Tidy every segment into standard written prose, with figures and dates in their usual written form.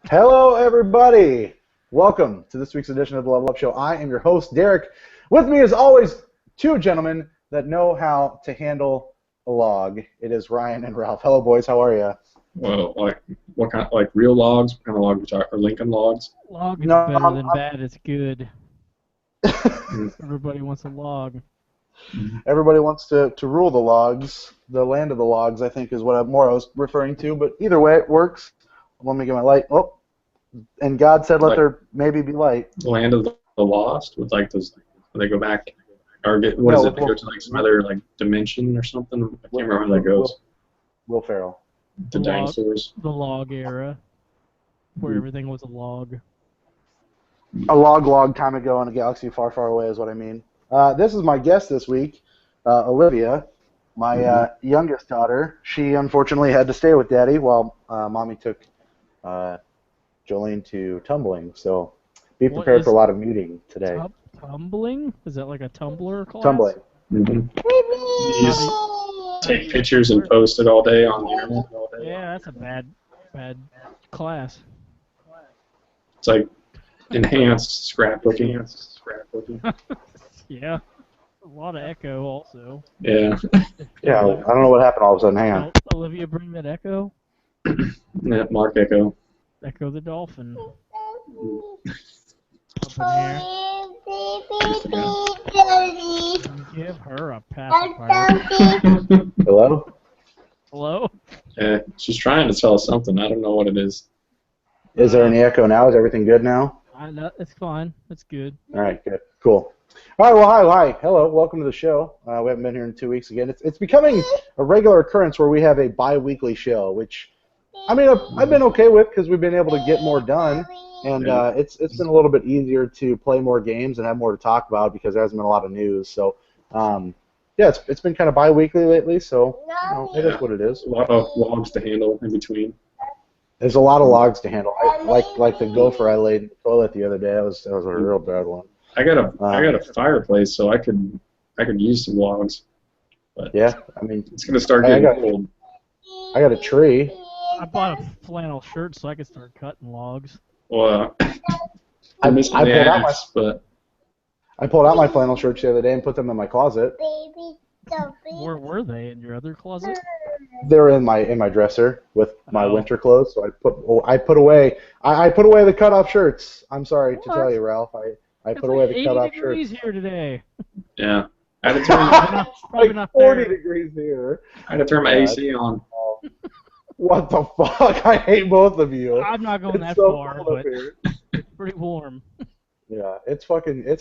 Hello, everybody. Welcome to this week's edition of the Level Up Show. I am your host, Derek. With me, as always, two gentlemen that know how to handle a log. It is Ryan and Ralph. Hello, boys. How are you? Well, like what kind? Like real logs? What kind of logs? Or Lincoln logs? Log is No, better than bad. It's good. Mm. Everybody wants a log. everybody wants to rule the logs. The land of the logs, I think, is what I was referring to. But either way, it works. Let me get my light. Oh, and God said, "Let Like there maybe be light." Land of the Lost with like those. They go back or get what is No, it? They go to like some other like dimension or something. I can't remember how that goes. Will Ferrell. The The log, dinosaurs. the log era, where everything was a log. A long time ago in a galaxy far, far away is what I mean. This is my guest this week, Olivia, my youngest daughter. She unfortunately had to stay with Daddy while Mommy took Jolene to tumbling. So be What prepared is for a lot of muting today. tumbling? Is that like a Tumblr class? Tumbling. Mm-hmm. You just take pictures and post it all day on the internet. All day. Yeah, that's a bad class. It's like enhanced scrapbooking. Yeah, a lot of echo also. Yeah. Yeah, I don't know what happened all of a sudden. Hang on. Don't Olivia bring that echo? Yeah, Mark Echo. Echo the dolphin. Up in here. Give her a pacifier. Hello? Hello? Yeah, she's trying to tell us something. I don't know what it is. Is there any echo now? Is everything good now? I know, it's fine. It's good. All right, good. Cool. All right, well, hi. Hello, welcome to the show. We haven't been here in 2 weeks again. It's becoming a regular occurrence where we have a bi-weekly show, which, I mean, I've been okay with because we've been able to get more done, and it's been a little bit easier to play more games and have more to talk about because there hasn't been a lot of news. So, yeah, it's been kind of bi-weekly lately, so it is what it is. A lot of logs to handle in between. There's a lot of logs to handle. Like the gopher I laid in the toilet the other day. That was a real bad one. I got a fireplace, so I could use some logs. But yeah, I mean, it's gonna start getting cold. I got a tree. I bought a flannel shirt so I could start cutting logs. Well, I pulled out my but flannel shirts the other day and put them in my closet. Where were they? In your other closet? They were in my dresser with my winter clothes. So I put away the cut off shirts. I'm sorry to tell you, Ralph. I put away the cut off shirts. 80 degrees here today. yeah, I had to turn Probably not 40 there. degrees here. I had to turn my AC on. What the fuck? I hate both of you. I'm not going It's that so far, cold but up here. it's pretty warm. Yeah, it's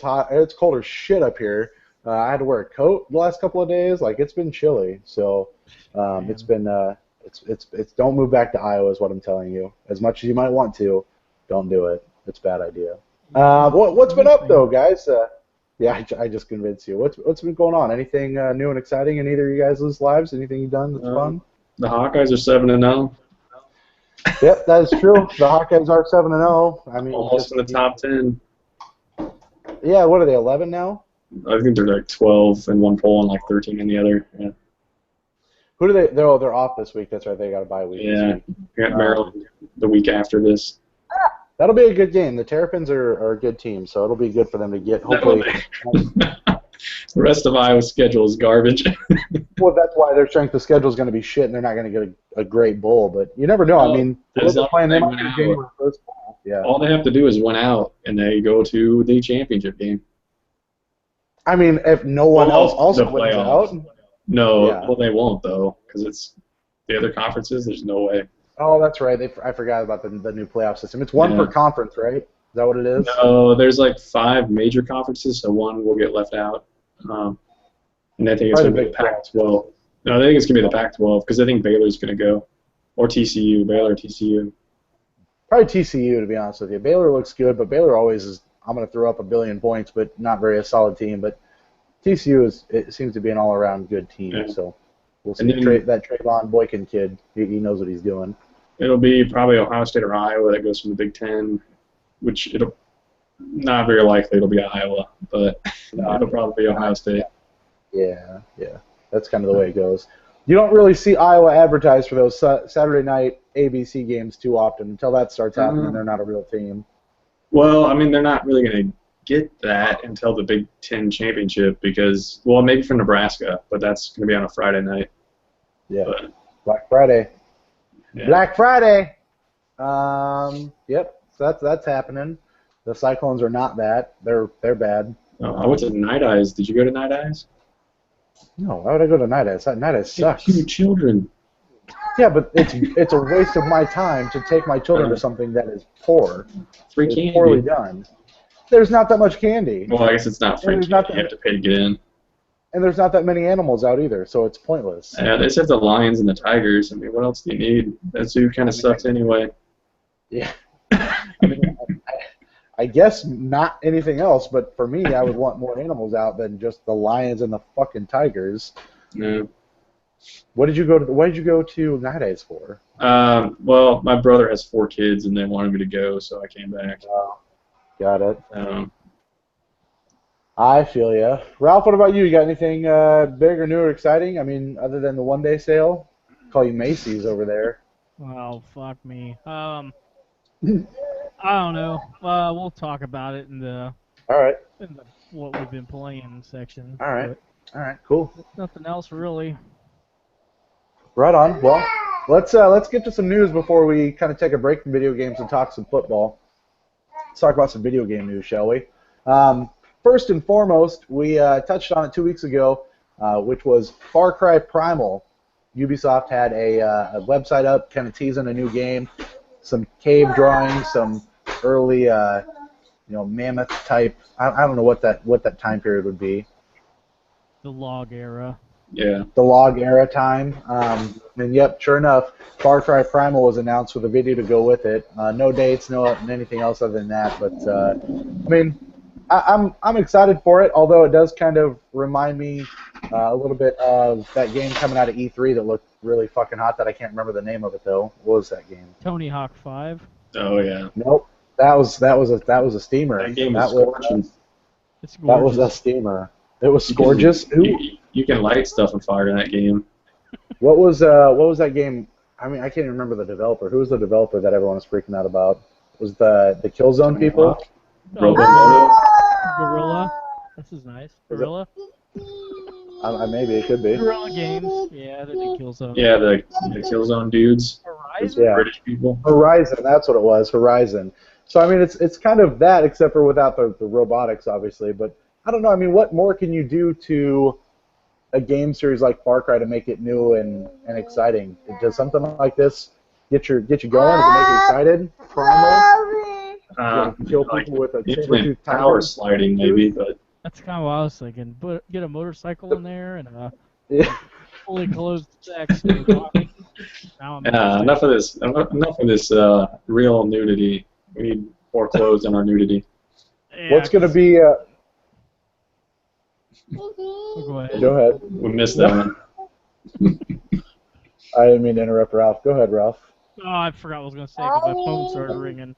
hot. It's cold as shit up here. I had to wear a coat the last couple of days. Like it's been chilly. So it's been it's don't move back to Iowa is what I'm telling you. As much as you might want to, don't do it. It's a bad idea. What's been up though, guys? Yeah, I just convinced you. What's been going on? Anything new and exciting in either of you guys' lives? Anything you've done that's fun? The Hawkeyes are 7-0. Yep, that is true. The Hawkeyes are 7-0. I mean, Almost in the top 10. Yeah, what are they? 11 now? I think they're like 12 in one poll and like 13 in the other. Yeah. Who do they? They're off this week. That's right. They got a bye week. Yeah. This week. We got Maryland the week after this. That'll be a good game. The Terrapins are a good team, so it'll be good for them to get. Hopefully, the rest of Iowa's schedule is garbage. well, that's why their strength of schedule is going to be shit, and they're not going to get a great bowl. But you never know. I mean, as they're long playing as them they on win January 1st. Yeah. All they have to do is win out, and they go to the championship game. I mean, if no one else also wins out. No, Yeah. well, they won't though, because it's the other conferences. There's no way. Oh, that's right. I forgot about the new playoff system. It's one per conference, right? Is that what it is? No, there's like 5 major conferences, so one will get left out. And I think it's going to be the Pac-12. No, I think it's going to be the Pac-12 because I think Baylor's going to go, or TCU, Baylor, TCU. Probably TCU, to be honest with you. Baylor looks good, but Baylor always is. I'm going to throw up a billion points, but not very a solid team. But TCU it seems to be an all-around good team. Yeah. So we'll see. That Trayvon Boykin kid, he knows what he's doing. It'll be probably Ohio State or Iowa that goes from the Big Ten, which it'll not very likely it'll be Iowa, but it'll probably be Ohio State. Yeah, that's kind of the way it goes. You don't really see Iowa advertised for those Saturday night ABC games too often. Until that starts happening, they're not a real team. Well, I mean, they're not really going to get that until the Big Ten championship because, well, maybe for Nebraska, but that's going to be on a Friday night. Yeah, but, Black Friday. Yeah. Black Friday. Yep. So that's happening. The Cyclones are not that. They're bad. Oh, I went to Night Eyes. Did you go to Night Eyes? No, why would I go to Night Eyes? Night Eyes sucks. Cute children. Yeah, but it's a waste of my time to take my children to something that is poor. Free It's candy. poorly done. There's not that much candy. Well, I guess it's not free candy. You have to pay to get in. And there's not that many animals out either, so it's pointless. Yeah, they said the lions and the tigers. I mean, what else do you need? That zoo kind of sucks anyway. Yeah. I guess not anything else, but for me, I would want more animals out than just the lions and the fucking tigers. No. What did you go to? Why did you go to Night Eyes for? Well, my brother has 4 kids, and they wanted me to go, so I came back. Got it. I feel ya. Ralph, what about you? You got anything big or new or exciting? I mean, other than the one-day sale? Call you Macy's over there. Oh, fuck me. I don't know. We'll talk about it in the what we've been playing section. All right, cool. Nothing else really. Right on. Well, let's get to some news before we kind of take a break from video games and talk some football. Let's talk about some video game news, shall we? First and foremost, we touched on it 2 weeks ago, which was Far Cry Primal. Ubisoft had a website up, kind of teasing a new game, some cave drawings, some early, mammoth type. I don't know what that time period would be. The log era. Yeah. The log era time. And yep, sure enough, Far Cry Primal was announced with a video to go with it. No dates, no anything else other than that. But I mean, I'm excited for it. Although it does kind of remind me a little bit of that game coming out of E3 that looked really fucking hot. That I can't remember the name of it though. What was that game? Tony Hawk 5. Oh yeah. Nope. That was a steamer. That game was gorgeous. It's gorgeous. That was a steamer. It was gorgeous. You can light stuff on fire in that game. What was that game? I mean, I can't even remember the developer. Who was the developer that everyone was freaking out about? Was the Killzone people? Gorilla. This is nice. Gorilla. Maybe it could be. Gorilla Games. Yeah, they're the Killzone. Yeah, the Killzone dudes. Horizon. Yeah. British people. Horizon. That's what it was. Horizon. So I mean, it's kind of that, except for without the robotics, obviously. But I don't know. I mean, what more can you do to a game series like Far Cry to make it new and exciting? Does something like this get you going? Does it make you excited? Primal? Kill people with a saber-tooth tiger? Power sliding, maybe, but That's kind of what I was thinking. But get a motorcycle in there and Yeah. fully clothed sex. enough of this. Enough of this real nudity. We need more clothes in our nudity. Yeah, What's going to be? Go ahead. Go ahead. We missed that one. I didn't mean to interrupt Ralph. Go ahead, Ralph. Oh, I forgot what I was going to say because my phone started ringing.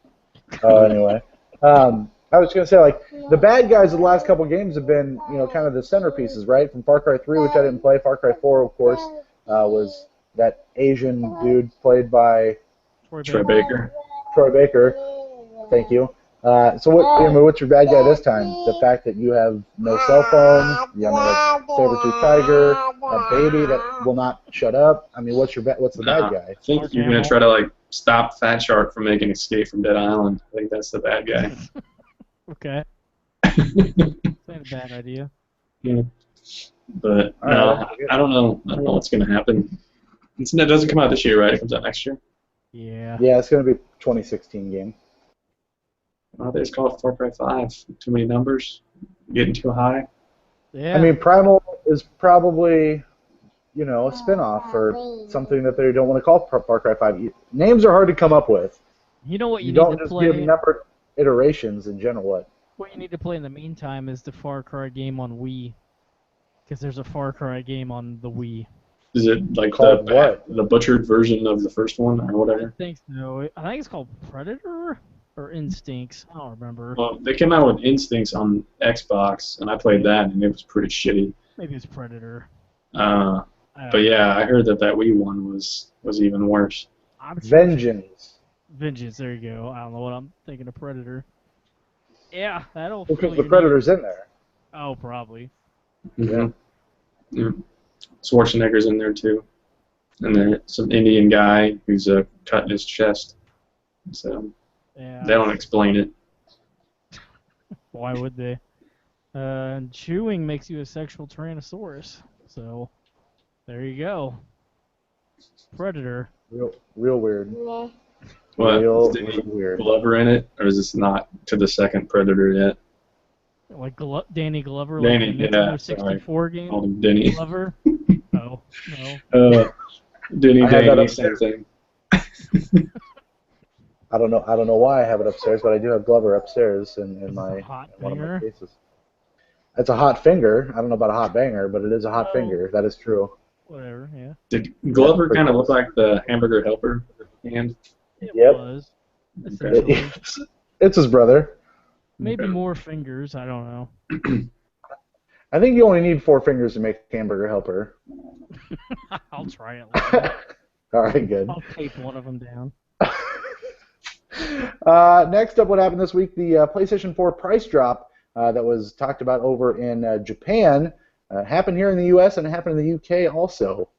Anyway, I was going to say, like, the bad guys of the last couple games have been, kind of the centerpieces, right? From Far Cry 3, which I didn't play. Far Cry 4, of course, was that Asian dude played by Troy Baker. Troy Baker. Thank you. So what's your bad guy this time? The fact that you have no cell phone, you have a saber-tooth tiger, a baby that will not shut up. I mean, what's the bad guy? I think you're gonna try to stop Fat Shark from making Escape from Dead Island. I think that's the bad guy. Okay. That's not a bad idea. Yeah. But no, I don't know. I don't know what's gonna happen. It doesn't come out this year, right? It comes out next year. Yeah. Yeah, it's gonna be 2016 game. They just call it Far Cry 5. Too many numbers. Getting too high. Yeah. I mean, Primal is probably, a spin-off or something that they don't want to call Far Cry 5. Names are hard to come up with. You know what You need don't to just play? give numbered iterations in general. What you need to play in the meantime is the Far Cry game on Wii. Because there's a Far Cry game on the Wii. Is it like Called what? the butchered version of the first one or whatever? I think so. I think it's called Predator or Instincts. I don't remember. Well, they came out with Instincts on Xbox, and I played that, and it was pretty shitty. Maybe it's Predator. But yeah, I heard that Wii one was even worse. Vengeance. Vengeance, there you go. I don't know what I'm thinking of. Predator. Yeah, that'll. Because the Predator's in there. Oh, probably. Mm-hmm. Yeah. Schwarzenegger's in there too, and there's some Indian guy who's cutting his chest. So they don't explain it. Why would they? Chewing makes you a sexual Tyrannosaurus. So there you go. Predator. Real weird. What? Real weird. Glover in it, or is this not to the second Predator yet? Like Danny Glover, Danny, like the Nintendo 64 game. Called him Denny. Glover. Oh no. Denny, same thing. I don't know why I have it upstairs, but I do have Glover upstairs in one of my cases. It's a hot finger. I don't know about a hot banger, but it is a hot finger. That is true. Whatever, yeah. Did Glover kind of look like the Hamburger Helper hand? It was. It's his brother. Maybe more fingers. I don't know. I think you only need 4 fingers to make Hamburger Helper. I'll try it later. All right, good. I'll tape one of them down. Next up, what happened this week? The PlayStation 4 price drop that was talked about over in Japan happened here in the U.S. and it happened in the U.K. also.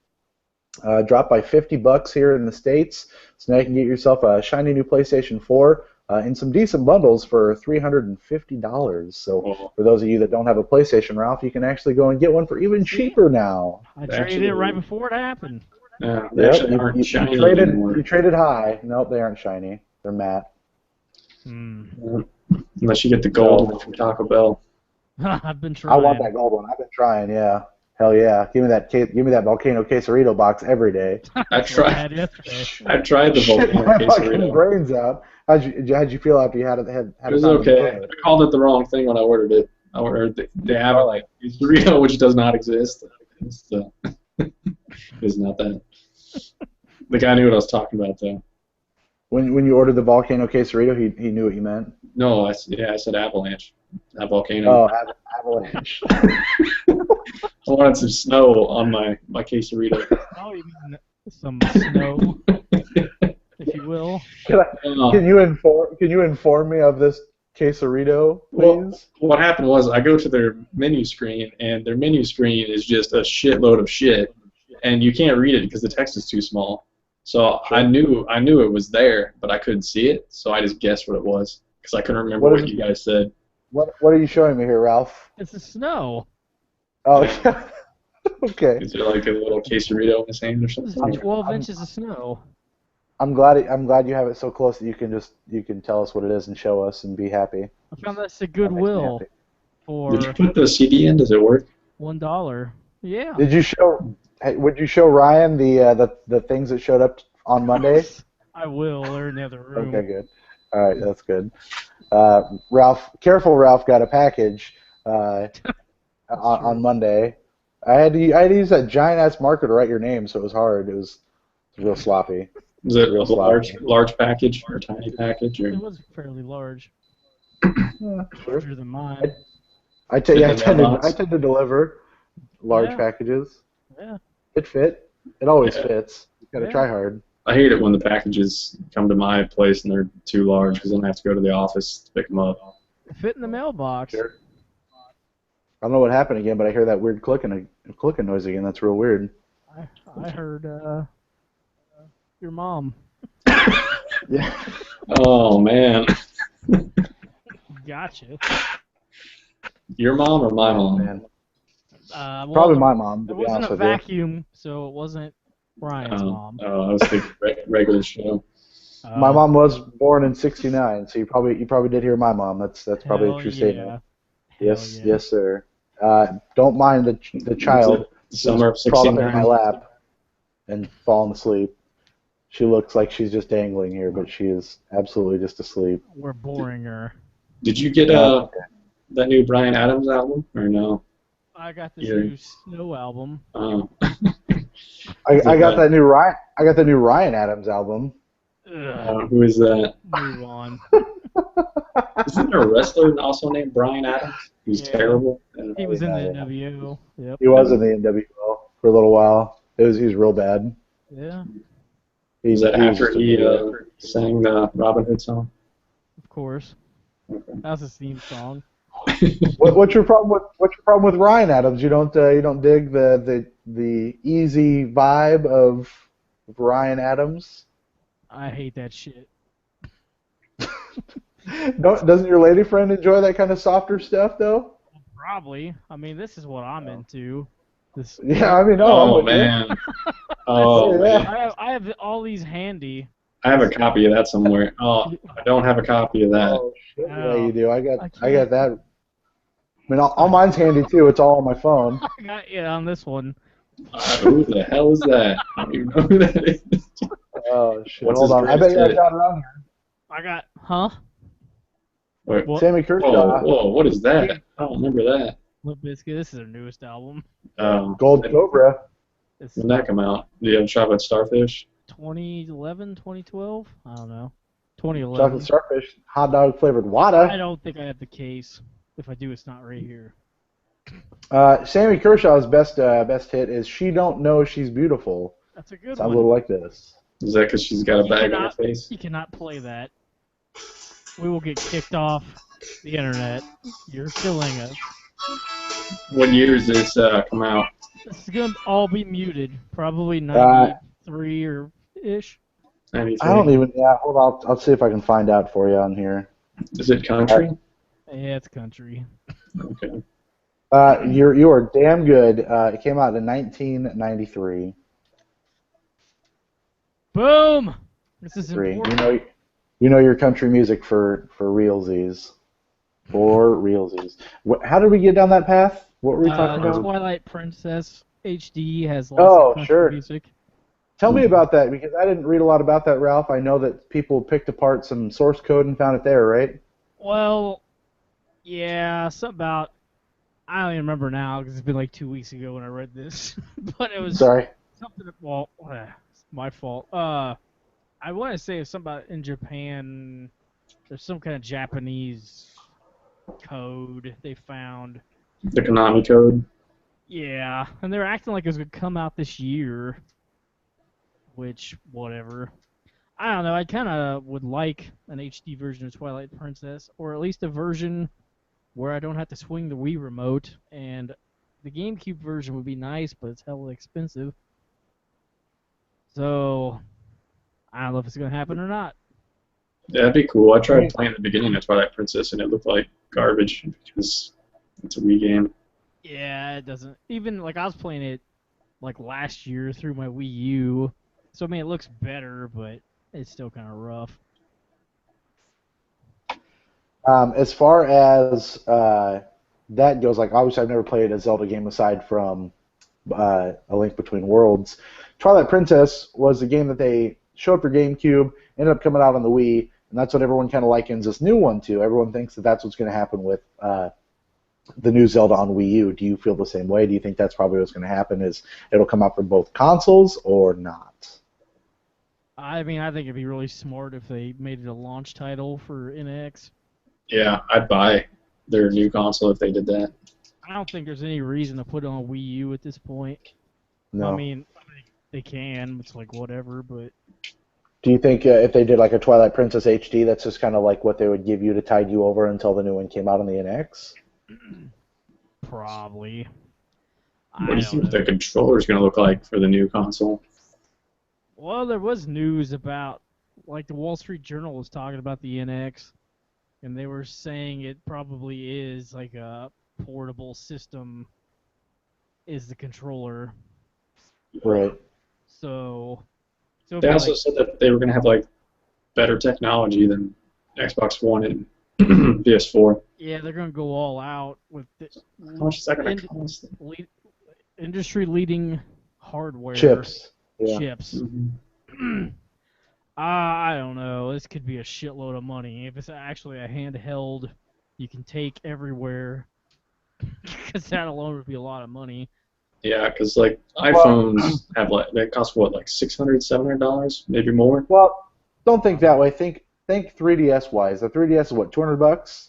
Dropped by $50 here in the States, so now you can get yourself a shiny new PlayStation 4 in some decent bundles for $350. So for those of you that don't have a PlayStation, Ralph, you can actually go and get one for even cheaper now. I traded it right before it happened. Yeah, they actually aren't shiny anymore. You traded high. Nope, they aren't shiny. They're matte. Unless you get the gold one from Taco Bell. I've been trying. I want that gold one. I've been trying. Yeah. Hell yeah. Give me that Volcano Quesarito box every day. I've tried the Volcano my Quesarito. Fucking brains out. How'd you feel after you had it? It was okay. I called it the wrong thing when I ordered it. I ordered the Avalanche Quesarito, which does not exist. It's not that. The guy knew what I was talking about, though. When you ordered the Volcano Quesarito, he knew what you meant? No, I said Avalanche. Not Volcano. Oh, Avalanche. I wanted some snow on my quesarito. Oh, you mean some snow, if you will. Can you inform me of this quesarito, please? Well, what happened was I go to their menu screen, and their menu screen is just a shitload of shit, and you can't read it because the text is too small. So I knew it was there, but I couldn't see it, so I just guessed what it was because I couldn't remember what you guys said. What are you showing me here, Ralph? It's the snow. Oh, yeah. Okay. Is there like a little quesarito in his hand or something? It's 12 inches of snow. I'm glad you have it so close that you can tell us what it is and show us and be happy. I found this at Goodwill for. Did you put the CD in? Does it work? $1. Yeah. Would you show Ryan the things that showed up on Monday? I will. They're in the other room. Okay, good. All right, that's good. Ralph got a package on Monday. I had to use that giant ass marker to write your name, so it was hard. It was real sloppy. Was it a large package or a tiny package? Or? It was fairly large. Larger than mine. I tend to deliver large packages. Yeah. It fit. It always fits. You gotta try hard. I hate it when the packages come to my place and they're too large because then I have to go to the office to pick them up. Fit in the mailbox. Sure. I don't know what happened again, but I hear that weird clicking noise again. That's real weird. I heard your mom. Yeah. Oh man. Gotcha. Your mom or my mom? Man. Well, probably my mom. To it be wasn't honest a with you. vacuum, so it wasn't Brian's mom. Oh, I was thinking regular show. My mom was born in '69, so you probably did hear my mom. That's probably a true statement. Yes, yes, sir. Don't mind the child. The summer of crawled up in '69. my lap and fallen asleep. She looks like she's just dangling here, but she is absolutely just asleep. We're boring her. Did you get that new Bryan Adams album or no? I got this new Snow album. Oh. I got that new Ryan Adams album. Who is that? Move on. Isn't there a wrestler also named Bryan Adams? Who's terrible. He was in the NWO. Yep. He was in the NWO for a little while. He's real bad. Yeah, Is that was after just a he idiot. sang the Robin Hood song? of course. Okay. That's his theme song. What's your problem with Ryan Adams? You don't dig the easy vibe of Ryan Adams? I hate that shit. Doesn't your lady friend enjoy that kind of softer stuff though? Probably. I mean, this is what I'm into. This. Yeah, I mean, no, I'm Oh with you. man. Oh Yeah. man. I have all these handy. I have a copy of that somewhere. Oh, I don't have a copy of that. Oh shit, yeah, No, you do. I can't. got that. I mean, all mine's handy too. It's all on my phone. I got it on this one. Who the hell is that? I don't even know who that is. Oh shit! What's Hold his on. I bet you I greatest got it on here. I got, huh? Wait, What? Sammy Kershaw, whoa, what is that? I don't remember that. Limp Bizkit. This is their newest album. Gold Cobra. It's When that come out? Do you have Chocolate Starfish? 2011, 2012? I don't know. 2011. Chocolate Starfish, hot dog flavored I Wada. don't think I have the case. If I do, it's not right here. Sammy Kershaw's best hit is "She Don't Know She's Beautiful." That's a good Sounds a one. little like this. Is that because she's got a You bag on her cannot- face? You cannot play that. We will get kicked off the internet. You're killing us. What year does this come out? This is gonna all be muted. Probably 93 or ish. 93. I don't even. Yeah, hold on. I'll see if I can find out for you on here. Is it country? Yeah, it's country. Okay. You are damn good. It came out in 1993. Boom. This is Three. important. You know your country music for realsies. For realsies. How did we get down that path? What were we talking about? Twilight Princess HD has lots Oh, of country sure. music. Tell me about that because I didn't read a lot about that, Ralph. I know that people picked apart some source code and found it there, right? Well, yeah, something about. I don't even remember now because it's been like 2 weeks ago when I read this. But it was Sorry. something. Well, it's my fault. I want to say it's something about in Japan. There's some kind of Japanese code they found. The Konami code. Yeah, and they're acting like it was gonna come out this year. Which, whatever. I don't know. I kind of would like an HD version of Twilight Princess, or at least a version where I don't have to swing the Wii remote. And the GameCube version would be nice, but it's hella expensive. So, I don't know if it's gonna happen or not. Yeah, that'd be cool. I tried playing the beginning of Twilight Princess and it looked like garbage because it's a Wii game. Yeah, it doesn't. Even like I was playing it like last year through my Wii U, so I mean it looks better, but it's still kind of rough. As far as that goes, like obviously I've never played a Zelda game aside from A Link Between Worlds. Twilight Princess was a game that they showed for GameCube, ended up coming out on the Wii, and that's what everyone kind of likens this new one to. Everyone thinks that that's what's going to happen with the new Zelda on Wii U. Do you feel the same way? Do you think that's probably what's going to happen? Is it'll come out for both consoles or not? I mean, I think it'd be really smart if they made it a launch title for NX. Yeah, I'd buy their new console if they did that. I don't think there's any reason to put it on Wii U at this point. No. I mean, they can. It's like whatever, but Do you think if they did like a Twilight Princess HD, that's just kind of like what they would give you to tide you over until the new one came out on the NX? probably. What do you think the controller's going to look like for the new console? Well, there was news about, like the Wall Street Journal was talking about the NX, and they were saying it probably is like a portable system is the controller. Right. So They also said that they were going to have like better technology than Xbox One and PS4. yeah, they're going to go all out with How much is that going to cost? industry-leading hardware. Chips. Yeah. Chips. Mm-hmm. I don't know. This could be a shitload of money. If it's actually a handheld you can take everywhere, because that alone would be a lot of money. Yeah, because like iPhones have like they cost what, like $600, $700, maybe more. Well, don't think that way. Think 3DS wise. The 3DS is what, $200?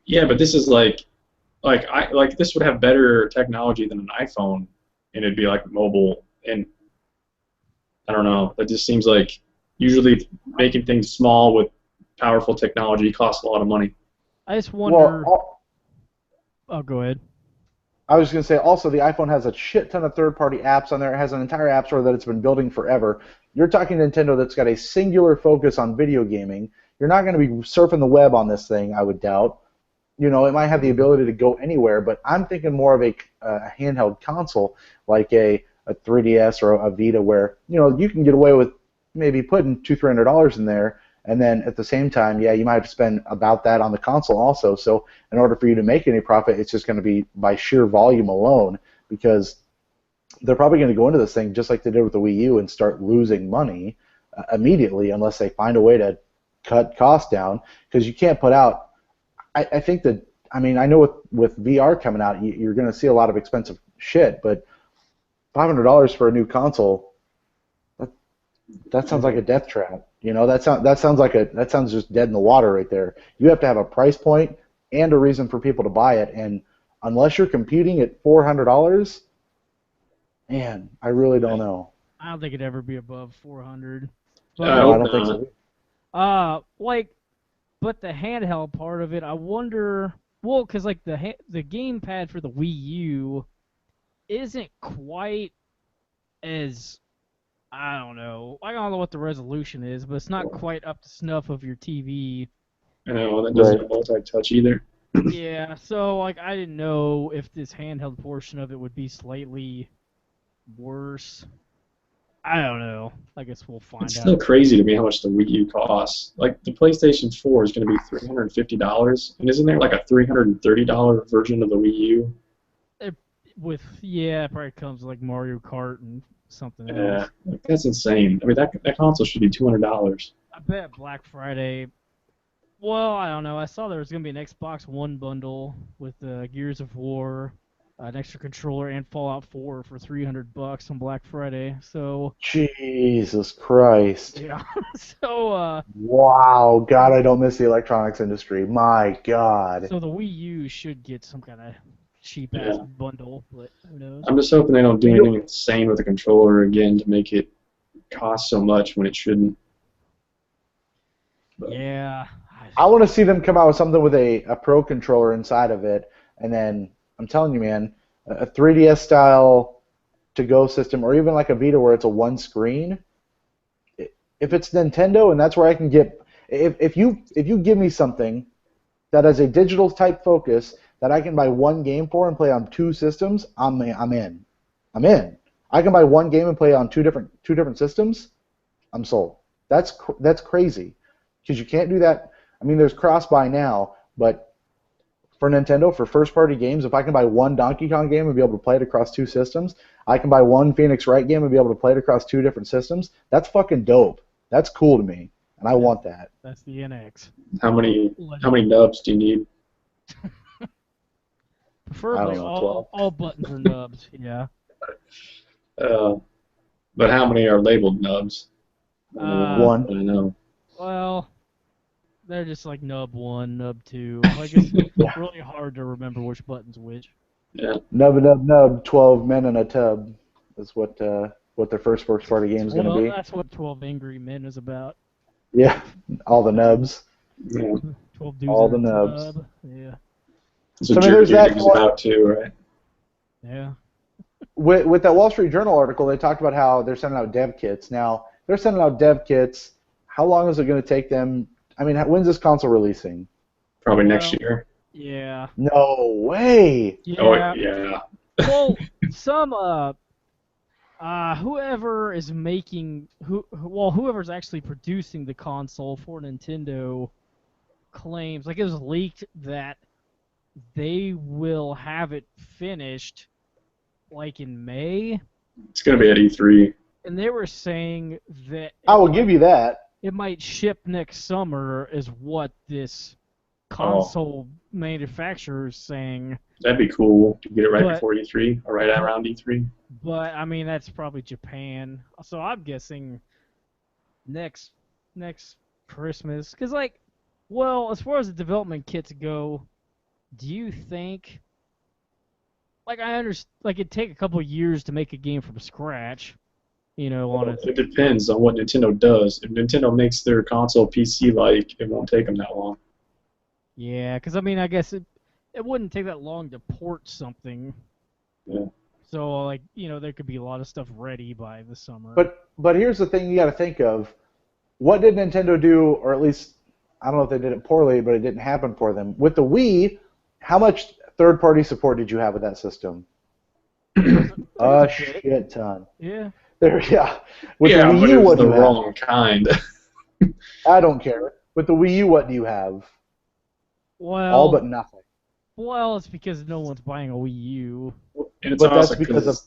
Yeah, but this is like this would have better technology than an iPhone, and it'd be like mobile. And I don't know. That just seems like usually making things small with powerful technology costs a lot of money. I just wonder. Well, Oh, go ahead. I was going to say also the iPhone has a shit ton of third-party apps on there. It has an entire app store that it's been building forever. You're talking Nintendo that's got a singular focus on video gaming. You're not going to be surfing the web on this thing, I would doubt. You know, it might have the ability to go anywhere, but I'm thinking more of a handheld console like a 3DS or a Vita where, you know, you can get away with maybe putting $200-300 in there, and then at the same time, yeah, you might have to spend about that on the console also. So in order for you to make any profit, it's just going to be by sheer volume alone, because they're probably going to go into this thing just like they did with the Wii U and start losing money immediately unless they find a way to cut costs down, because you can't put out. I think that, I mean, I know with VR coming out, you're going to see a lot of expensive shit, but $500 for a new console, that sounds like a death trap. You know, that sounds just dead in the water right there. You have to have a price point and a reason for people to buy it, and unless you're competing at $400, man, I really don't know. I don't think it'd ever be above 400. I But No, I hope don't think not. so. but the handheld part of it, I wonder. Well, because like the gamepad for the Wii U isn't quite as, I don't know. I don't know what the resolution is, but it's not quite up to snuff of your TV. I know that doesn't Right. have multi-touch either. Yeah, so like I didn't know if this handheld portion of it would be slightly worse. I don't know. I guess we'll find It's out. still crazy to me how much the Wii U costs. Like the PlayStation 4 is going to be $350, and isn't there like a $330 version of the Wii U? It probably comes with, like Mario Kart and something Yeah, else. like, that's insane. I mean, that console should be $200. I bet Black Friday. Well, I don't know. I saw there was gonna be an Xbox One bundle with Gears of War, an extra controller, and Fallout 4 for $300 on Black Friday. So Jesus Christ. yeah. so Wow, God, I don't miss the electronics industry. My God. so the Wii U should get some kind of cheap ass Yeah. bundle, but who knows? I'm just hoping they don't do anything insane with the controller again to make it cost so much when it shouldn't. Yeah. I want to see them come out with something with a Pro controller inside of it, and then I'm telling you, man, a 3DS style to-go system, or even like a Vita where it's a one screen. If it's Nintendo and that's where I can get, if you give me something that has a digital type focus that I can buy one game for and play on two systems, I'm in. I'm in. I can buy one game and play on two different systems. I'm sold. That's crazy, because you can't do that. I mean, there's cross-buy now, but for Nintendo, for first-party games, if I can buy one Donkey Kong game and be able to play it across two systems, I can buy one Phoenix Wright game and be able to play it across two different systems. That's fucking dope. That's cool to me, and I want that. That's the NX. How many nubs do you need? Preferably I don't know, all buttons are nubs. Yeah. But how many are labeled nubs? One. I know. Well, they're just like nub 1, nub 2. Like it's really hard to remember which button's which. Yeah. Nub. 12 men in a tub is what their first-party game is going to be. That's what 12 Angry Men is about. Yeah, all the nubs. Yeah. 12 dudes All in the a nubs. tub. Yeah. So I mean, Jerry there's that is one- about too, right? Yeah. With that Wall Street Journal article, they talked about how they're sending out dev kits. Now, they're sending out dev kits. How long is it going to take them? I mean, when's this console releasing? Probably next Well, year. Yeah. No way. Yeah. Oh yeah. Well, whoever is making whoever's actually producing the console for Nintendo claims, like it was leaked, that they will have it finished like in May, It's gonna be at E3. and they were saying that I will give you that. it might ship next summer, is what this console manufacturer is saying. That'd be cool to get it right But- before E3 or right around E3. But I mean, that's probably Japan. So I'm guessing next Christmas. Because like, well, as far as the development kits go, do you think? Like I understand, like it'd take a couple of years to make a game from scratch. on it. It depends on what Nintendo does. If Nintendo makes their console PC-like, it won't take them that long. Yeah, because I guess it wouldn't take that long to port something. Yeah. So there could be a lot of stuff ready by the summer. But here's the thing you got to think of. What did Nintendo do, or at least I don't know if they did it poorly, but it didn't happen for them. With the Wii, how much third-party support did you have with that system? A shit ton. Yeah. Yeah. With yeah, the Wii but U, it was what the do you wrong have? kind. I don't care. With the Wii U, what do you have? Well, All but nothing. Well, it's because no one's buying a Wii U. And it's But that's also because of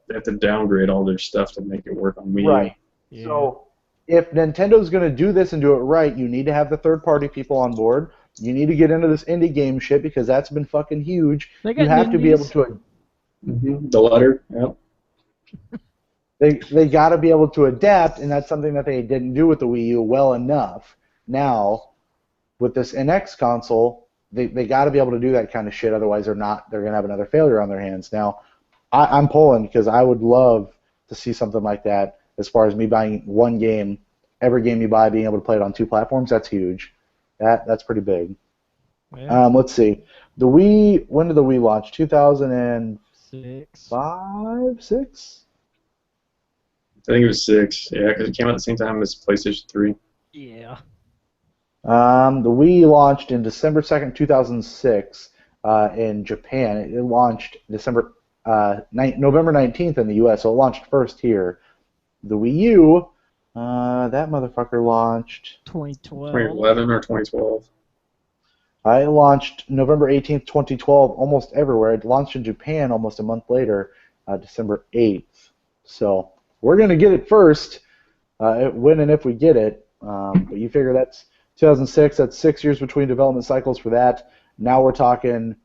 they have to downgrade all their stuff to make it work on Wii U. right. Yeah. So if Nintendo's going to do this and do it right, you need to have the third-party people on board. You need to get into this indie game shit because that's been fucking huge. They got You have to be able indies. to. The letter, yep. They got to be able to adapt, and that's something that they didn't do with the Wii U well enough. Now, with this NX console, they got to be able to do that kind of shit. Otherwise, they're going to have another failure on their hands. Now, I'm pulling because I would love to see something like that. As far as me buying one game, every game you buy, being able to play it on two platforms, that's huge. That's pretty big. Yeah. Let's see. The Wii. When did the Wii launch? 2005, 6. I think it was 6. Yeah, because it came out at the same time as PlayStation 3. Yeah. The Wii launched in December 2nd, 2006 in Japan. It launched November 19th in the U.S., so it launched first here. The Wii U, that motherfucker launched 2012. 2011 or 2012. It launched November 18th, 2012, almost everywhere. It launched in Japan almost a month later, December 8th. So we're going to get it first, when and if we get it. But you figure that's 2006, that's 6 years between development cycles for that. Now we're talking,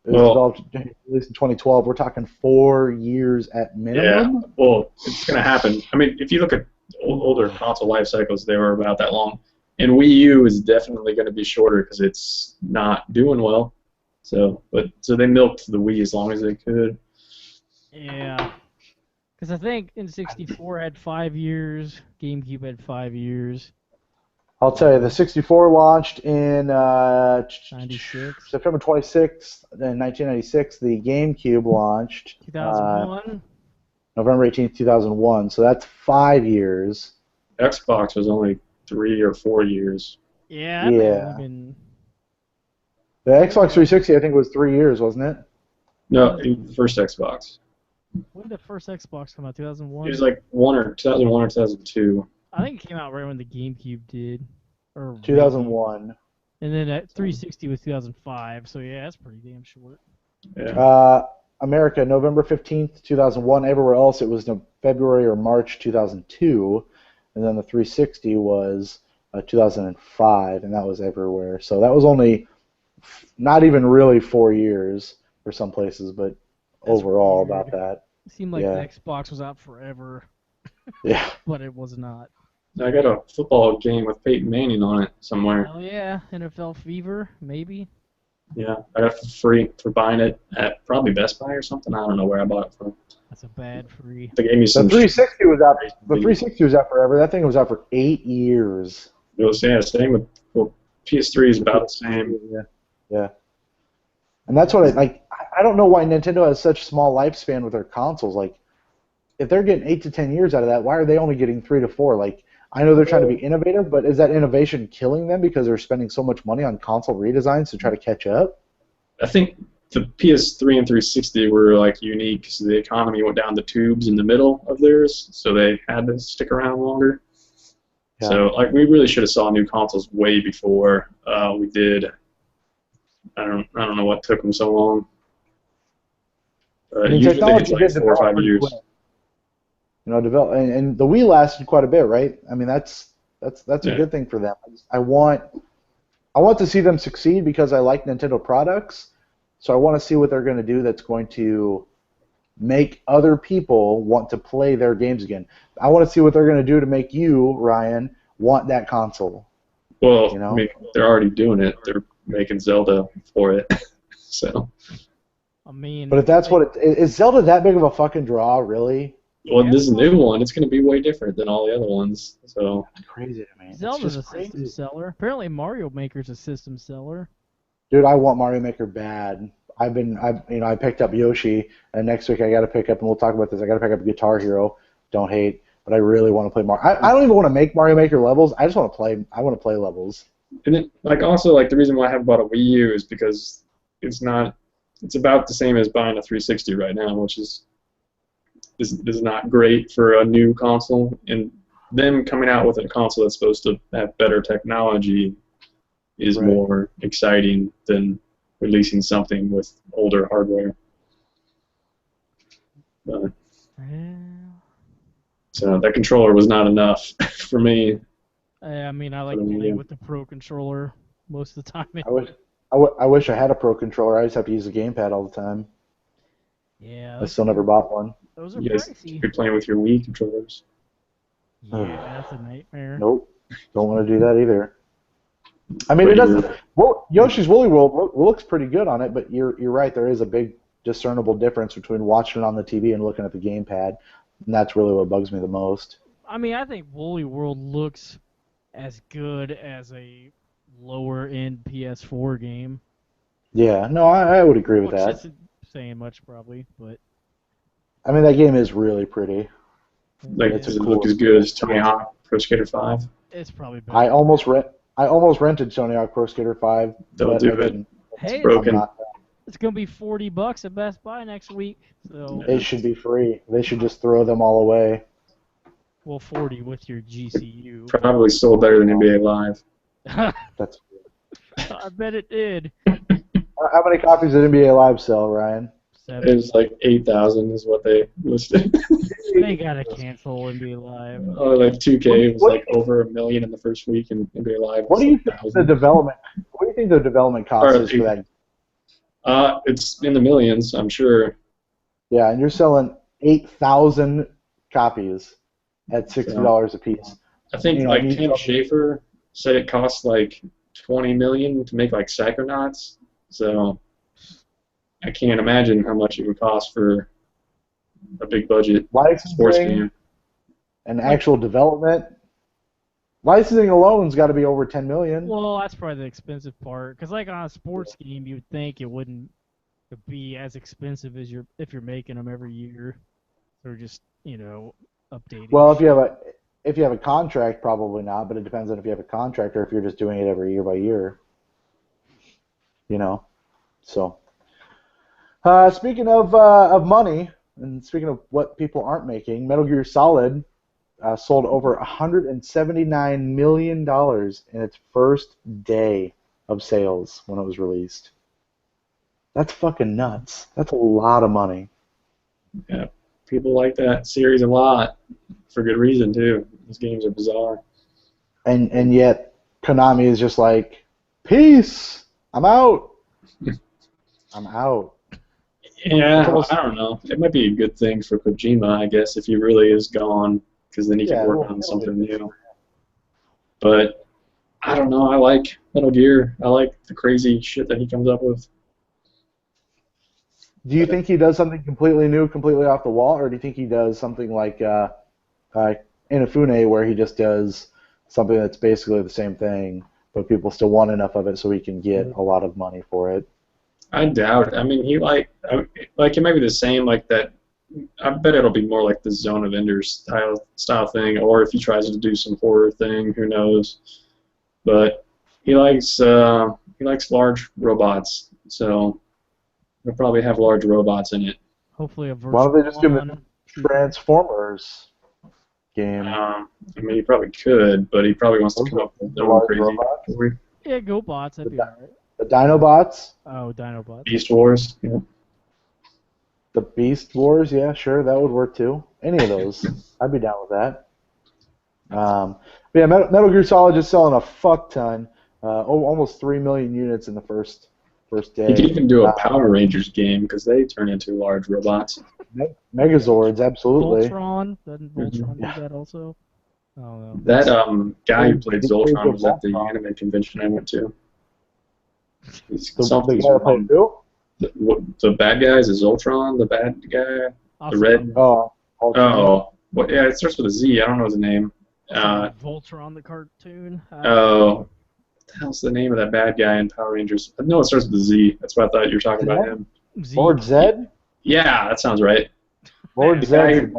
it was developed released in 2012, we're talking 4 years at minimum? Yeah, well, it's going to happen. I mean, if you look at older console life cycles, they were about that long. And Wii U is definitely going to be shorter because it's not doing well. So they milked the Wii as long as they could. Yeah. Because I think N64 had 5 years, GameCube had 5 years. I'll tell you, the 64 launched in 96. September 26th, in 1996. The GameCube launched 2001. November 18th, 2001. So that's 5 years. Xbox was only 3 or 4 years. Yeah. Yeah. Been... The Xbox 360, I think, was 3 years, wasn't it? No, the first Xbox. When did the first Xbox come out? 2001? It was like 2001 or 2002. I think it came out right when the GameCube did. Or 2001. And then that 360 was 2005, so yeah, that's pretty damn short. Yeah. America, November 15th, 2001. Everywhere else, it was February or March 2002. And then the 360 was 2005, and that was everywhere. So that was only not even really 4 years for some places, but That's overall weird. about that. It seemed like Yeah. the Xbox was out forever, Yeah. but it was not. I got a football game with Peyton Manning on it somewhere. Oh yeah, NFL Fever, maybe. Yeah, I got it for free for buying it at probably Best Buy or something. I don't know where I bought it from. That's a bad free. They gave me The some. 360 was out. The 360 was out forever. That thing was out for 8 years. It was same with PS3 is about the same. Yeah. And that's what I don't know why Nintendo has such small lifespan with their consoles. Like, if they're getting 8 to 10 years out of that, why are they only getting 3 to 4? Like, I know they're trying to be innovative, but is that innovation killing them because they're spending so much money on console redesigns to try to catch up? I think the PS3 and 360 were like unique because the economy went down the tubes in the middle of theirs, so they had to stick around longer. Yeah. So like we really should have saw new consoles way before we did. I don't know what took them so long. I mean, Usually technology it's did like 4 or develop 5 pretty years. quick. You know, and the Wii lasted quite a bit, right? I mean, that's a good thing for them. I want to see them succeed because I like Nintendo products. So I want to see what they're going to do that's going to make other people want to play their games again. I want to see what they're going to do to make you, Ryan, want that console. Well, You know? I mean, they're already doing it. They're making Zelda for it. So I mean, But if that's what is Zelda that big of a fucking draw, really? Well, this new one, it's going to be way different than all the other ones. So That's crazy to me. Zelda's a crazy. system seller. Apparently, Mario Maker's a system seller. Dude, I want Mario Maker bad. I picked up Yoshi, and next week I got to pick up, and we'll talk about this. I got to pick up Guitar Hero. Don't hate, but I really want to play Mario. I don't even want to make Mario Maker levels. I just want to play. I want to play levels. and then also the reason why I haven't bought a Wii U is because it's about the same as buying a 360 right now, which is not great for a new console. And them coming out with a console that's supposed to have better technology is Right. more exciting than releasing something with older hardware. But, so that controller was not enough for me. I mean, I like For the Wii playing U. with the Pro Controller most of the time. I wish I had a Pro Controller. I just have to use a gamepad all the time. Yeah, I still never bought one. those are You guys pricey. be playing with your Wii controllers. Yeah, that's a nightmare. Nope. Don't want to do that either. I mean, it doesn't. Well, Yoshi's Woolly World looks pretty good on it, but you're right. There is a big discernible difference between watching it on the TV and looking at the gamepad, and that's really what bugs me the most. I mean, I think Woolly World looks as good as a lower-end PS4 game. Yeah, no, I would agree with Which that. isn't saying much, probably, but I mean, that game is really pretty. Does it look as good as Tony Hawk Pro Skater 5? it's probably better. I almost rented Tony Hawk Pro Skater 5. Don't but do I it. didn't. Hey, It's broken. I'm not- it's gonna be $40 at Best Buy next week. So, It should be free. They should just throw them all away. well, 40 with your GCU. Probably sold better than NBA Live. That's. I bet it did. How many copies did NBA Live sell, Ryan? It was like 8,000 is what they listed. They gotta cancel NBA Live. Oh, like 2K was like over 1 million in the first week, and NBA Live was What do you like think the 1,000. development? What do you think the development cost Or is for that? It's in the millions, I'm sure. Yeah, and you're selling 8,000 copies at $60 a piece. I think You know, like you Tim talk- Schafer said it costs like 20 million to make like Psychonauts. So I can't imagine how much it would cost for a big budget sports Licensing game. and actual development. Licensing alone's got to be over 10 million. Well, that's probably the expensive part. Because like on a sports game, you would think it wouldn't be as expensive as if you're making them every year. Or just, updating. Well, if you have a contract, probably not. But it depends on if you have a contract or if you're just doing it every year by year. So. Speaking of money, and speaking of what people aren't making, Metal Gear Solid sold over $179 million in its first day of sales when it was released. That's fucking nuts. That's a lot of money. Yeah, people like that series a lot for good reason too. These games are bizarre. And yet Konami is just like, peace, I'm out. I'm out. Yeah, I don't know. It might be a good thing for Kojima, I guess, if he really is gone, because then he can work on something new. But I don't know. I like Metal Gear. I like the crazy shit that he comes up with. Do you think he does something completely new, completely off the wall, or do you think he does something like Inafune, where he just does something that's basically the same thing, but people still want enough of it so he can get a lot of money for it? I doubt it. I mean, he like it might be the same like that. I bet it'll be more like the Zone of Enders style thing, or if he tries to do some horror thing, who knows? But he likes large robots, so he'll probably have large robots in it. Hopefully a virtual Why don't they just give him one. a Transformers game? I mean, he probably could, but he probably wants to come up with his own Large crazy robots? story. Yeah, GoBots, that'd be alright. The Dinobots? Oh, Dinobots. Beast Wars. Yeah. The Beast Wars? Yeah, sure, that would work too. Any of those. I'd be down with that. But yeah, Metal Gear Solid just selling a fuck ton. Almost 3 million units in the first day. He could even do a Power Rangers game because they turn into large robots. Megazords, absolutely. Voltron? Doesn't Voltron Yeah. do that also? I don't know. That guy who played He played Zoltron was at the Voltron. anime convention I went to. He's The something's guy that played wrong. who? The bad guy is Zoltron, the bad guy. I'll The see red- it. Oh, Oh, well, yeah, it starts with a Z. I don't know his name. Voltron the cartoon. What the hell's the name of that bad guy in Power Rangers? No, it starts with a Z. That's why I thought you were talking about him. Lord Zed? Yeah, that sounds right. Lord Zed.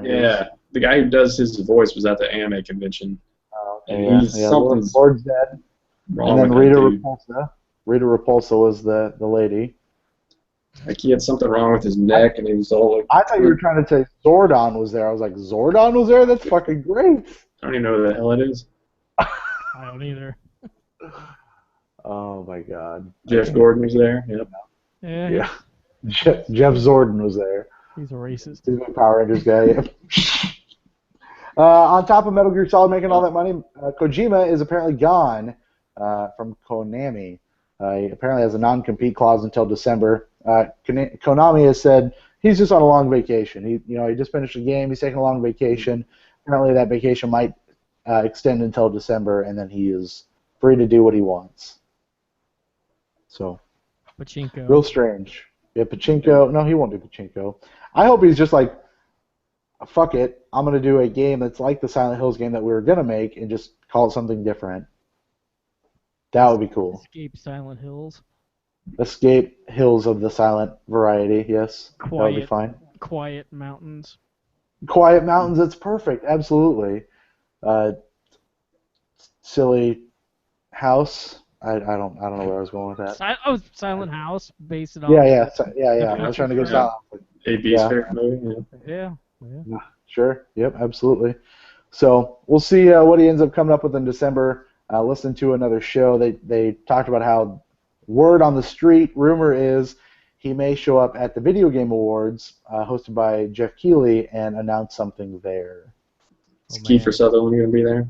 Yeah, the guy who does his voice was at the anime convention. Oh, and yeah. he's Lord Zed. Wrong and then with Rita that dude. Repulsa. Rita Repulsa was the lady. Like he had something wrong with his neck, and he was all like. I thought you were trying to say Zordon was there. I was like, Zordon was there? That's fucking great. I don't even know who the hell it is. I don't either. Oh my god. Jeff Gordon was there. Yep. Yeah. Jeff Zordon was there. He's a racist. He's a Power Rangers guy. Yeah. On top of Metal Gear Solid making all that money, Kojima is apparently gone from Konami. He apparently has a non-compete clause until December. Konami has said he's just on a long vacation. He just finished a game. He's taking a long vacation. Apparently that vacation might extend until December, and then he is free to do what he wants. So, Pachinko. real strange. Yeah, Pachinko. No, he won't do Pachinko. I hope he's just like, fuck it. I'm going to do a game that's like the Silent Hills game that we were going to make and just call it something different. That would be cool. Escape Silent Hills. Escape Hills of the Silent variety, yes. That would be fine. Quiet Mountains. Quiet Mountains, that's perfect. Absolutely. Silly House. I don't know where I was going with that. Silent House, based it on. Yeah. I was trying to go silent. AB's favorite movie. Yeah. Sure. Yep. Absolutely. So we'll see what he ends up coming up with in December. Listen to another show. They talked about how word on the street, rumor is he may show up at the Video Game Awards hosted by Jeff Keighley and announce something there. Is Kiefer Sutherland going to be there?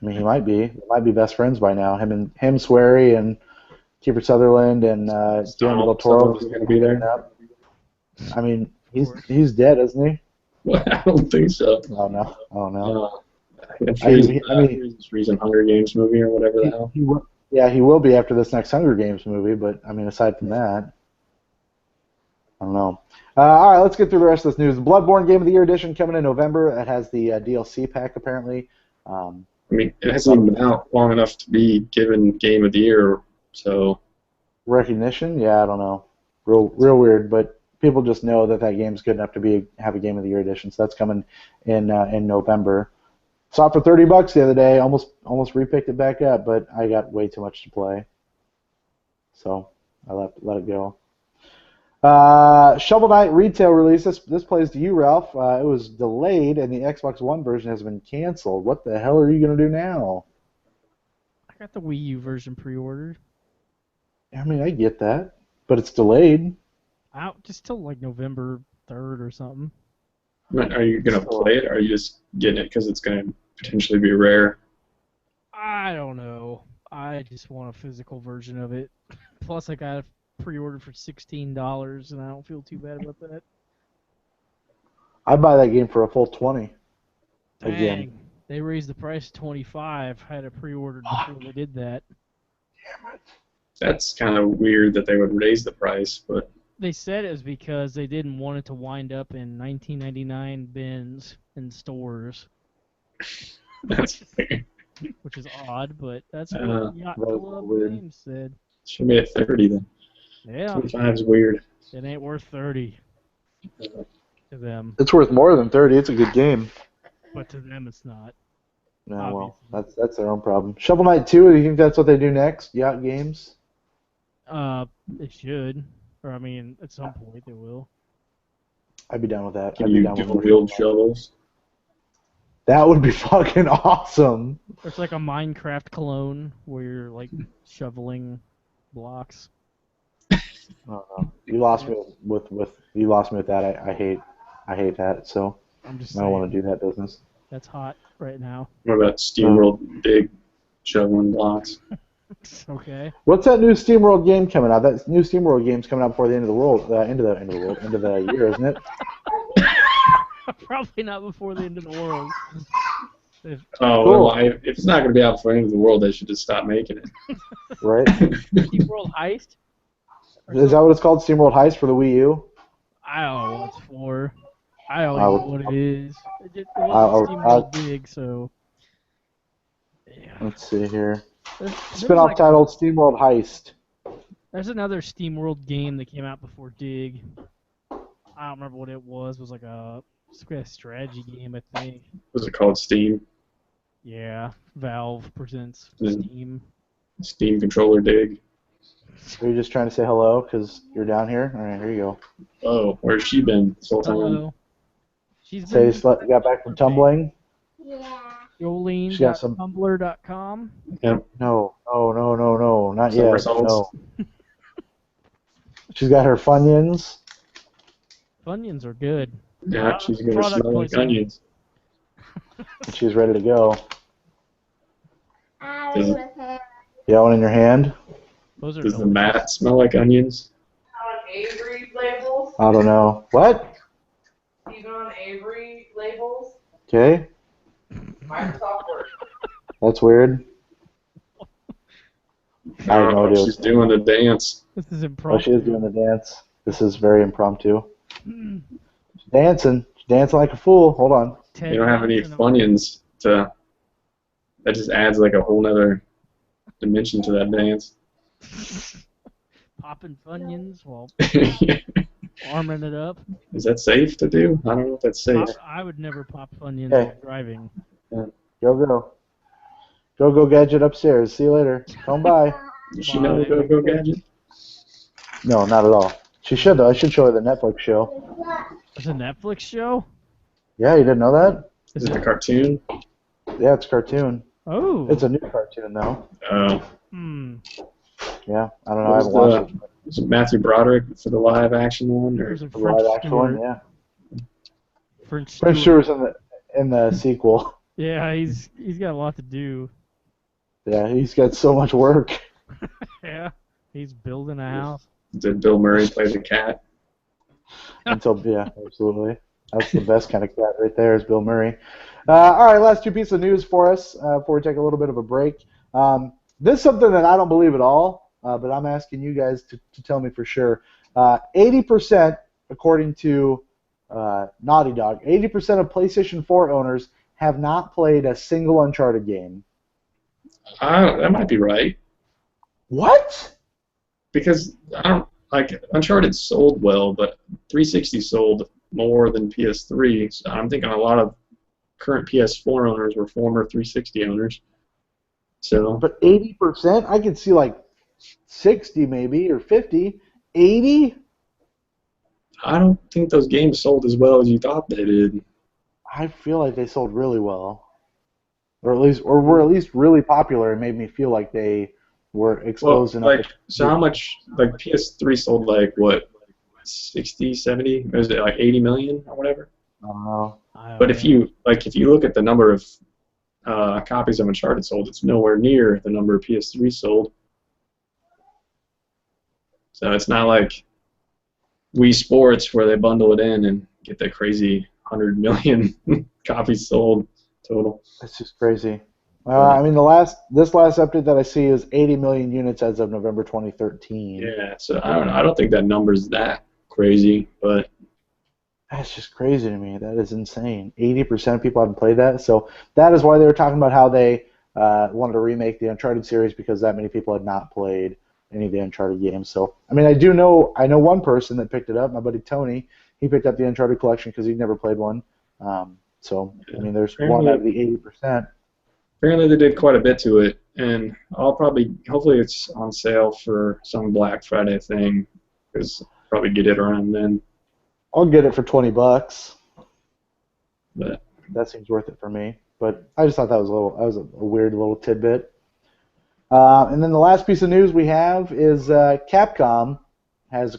I mean, he might be. They might be best friends by now. Him, Swery, and Kiefer Sutherland, and Guillermo del Toro is going to be there. I mean, he's dead, isn't he? Well, I don't think so. Oh no. I'm sure he's in Hunger Games movie or whatever the hell. He will be after this next Hunger Games movie, but I mean, aside from that, I don't know. All right, let's get through the rest of this news. The Bloodborne Game of the Year edition coming in November. It has the DLC pack apparently. I mean, it hasn't even been out long enough to be given Game of the Year, so. Recognition? Yeah, I don't know. Real weird, but people just know that game's good enough to have a Game of the Year edition. So that's coming in November. Saw it for $30 the other day. Almost repicked it back up, but I got way too much to play, so I let it go. Shovel Knight retail release. This plays to you, Ralph. It was delayed, and the Xbox One version has been canceled. What the hell are you gonna do now? I got the Wii U version pre-ordered. I mean, I get that, but it's delayed. Out just till like November 3rd or something. Are you gonna play it, or are you just getting it because it's gonna potentially be rare? I don't know. I just want a physical version of it. Plus, I got it pre-ordered for $16, and I don't feel too bad about that. I'd buy that game for a full $20. Dang, again. they raised the price to $25. I had it pre-ordered before they did that. Damn it. That's kind of weird that they would raise the price, but. They said it was because they didn't want it to wind up in 1999 bins in stores. That's weird. Which is odd, but that's what Yacht Club Games said. Should be at 30 then. Yeah. 25 is weird. It ain't worth 30 to them. It's worth more than 30. It's a good game. But to them, it's not. No, well, that's their own problem. Shovel Knight 2. Do you think that's what they do next? Yacht Games. They should. Or I mean, at some point they will. I'd be down with that. Can you dual-wield shovels? That would be fucking awesome. It's like a Minecraft clone where you're like shoveling blocks. You lost me with that. I hate that. So I'm just I don't want to do that business. That's hot right now. What about SteamWorld big shoveling blocks? Okay. What's that new SteamWorld game coming out? That new SteamWorld game's coming out before the end of the world, end of the year, isn't it? Probably not before the end of the world. Well, if it's not going to be out before the end of the world, they should just stop making it. Right? SteamWorld Heist? Is that what it's called? SteamWorld Heist for the Wii U? I don't know what it's for. I don't even know what it is. It I'll- wasn't SteamWorld Dig, so. Yeah. Let's see here. There's Spin-off like, titled SteamWorld Heist. there's another SteamWorld game that came out before Dig. I don't remember what it was. It was like a strategy game, I think. What's it called? Steam? Yeah, Valve presents Mm. Steam. Steam controller dig. Are you just trying to say hello because you're down here? All right, here you go. Oh, where's she been this whole time? Hello. She's Say been you got back from tumbling? Jolene.tumblr.com. Yep. No, not Some yet. results. No. She's got her Funyuns. Funyuns are good. Yeah, she's gonna Product smell like placement. onions. And she's ready to go. Does, You got one in your hand? Those are does the delicious. mat smell like onions? On Avery labels? I don't know. What? Even on Avery labels? Okay. Microsoft Word. That's weird. I have no idea. She's doing the dance. This is Oh, impromptu. she is doing the dance. This is very impromptu. She's dancing. She's dancing like a fool. Hold on. Ted You don't have any Lasso. Funyuns to. That just adds like a whole nother dimension to that dance. Popping Funyuns while Is arming it up. that safe to do? I don't know if that's safe. I would never pop Funyuns Hey. while driving. Go gadget upstairs. See you later. Come by. Does she know the Go Gadget? No, not at all. She should though. I should show her the Netflix show. It's a Netflix show? Yeah, you didn't know that? Is it the cartoon? Yeah, it's a cartoon. Oh. It's a new cartoon though. Hmm. Yeah, I don't know. I Was haven't watched it. is it Matthew Broderick for the live action one? Or? There's a The French live action one, Stewart. yeah. French Prince Stewart. Stewart's in the sequel. Yeah, he's got a lot to do. Yeah, he's got so much work. Yeah. He's building a house. Did Bill Murray play the cat? Yeah, absolutely. That's the best kind of cat right there is Bill Murray. All right, last two pieces of news for us before we take a little bit of a break. This is something that I don't believe at all, but I'm asking you guys to tell me for sure. 80%, according to Naughty Dog, 80% of PlayStation 4 owners have not played a single Uncharted game. That might be right. What? Because I don't like Uncharted sold well, but 360 sold more than PS3. So I'm thinking a lot of current PS4 owners were former 360 owners. So, But 80%? I could see like 60 maybe or 50. 80? I don't think those games sold as well as you thought they did. I feel like they sold really well, or were at least really popular, and made me feel like they were Well, exposed enough. like, so how much, like, PS3 sold, like, what, 60, 70? Or is it, like, 80 million or whatever? I don't know. But if you look at the number of copies of Uncharted sold, it's nowhere near the number of PS3 sold. So it's not like Wii Sports where they bundle it in and get that crazy 100 million copies sold total. It's just crazy. I mean, this last update that I see is 80 million units as of November 2013. Yeah, so I don't know. I don't think that number's that crazy, but That's just crazy to me. That is insane. 80% of people haven't played that. So that is why they were talking about how they wanted to remake the Uncharted series because that many people had not played any of the Uncharted games. So, I mean, I know one person that picked it up, my buddy Tony. He picked up the Uncharted collection because he'd never played one. So, I mean, there's one out of the 80%. apparently they did quite a bit to it, and hopefully it's on sale for some Black Friday thing, because I'll probably get it around then. I'll get it for $20. But That seems worth it for me. But I just thought that was a weird little tidbit. And then the last piece of news we have is Capcom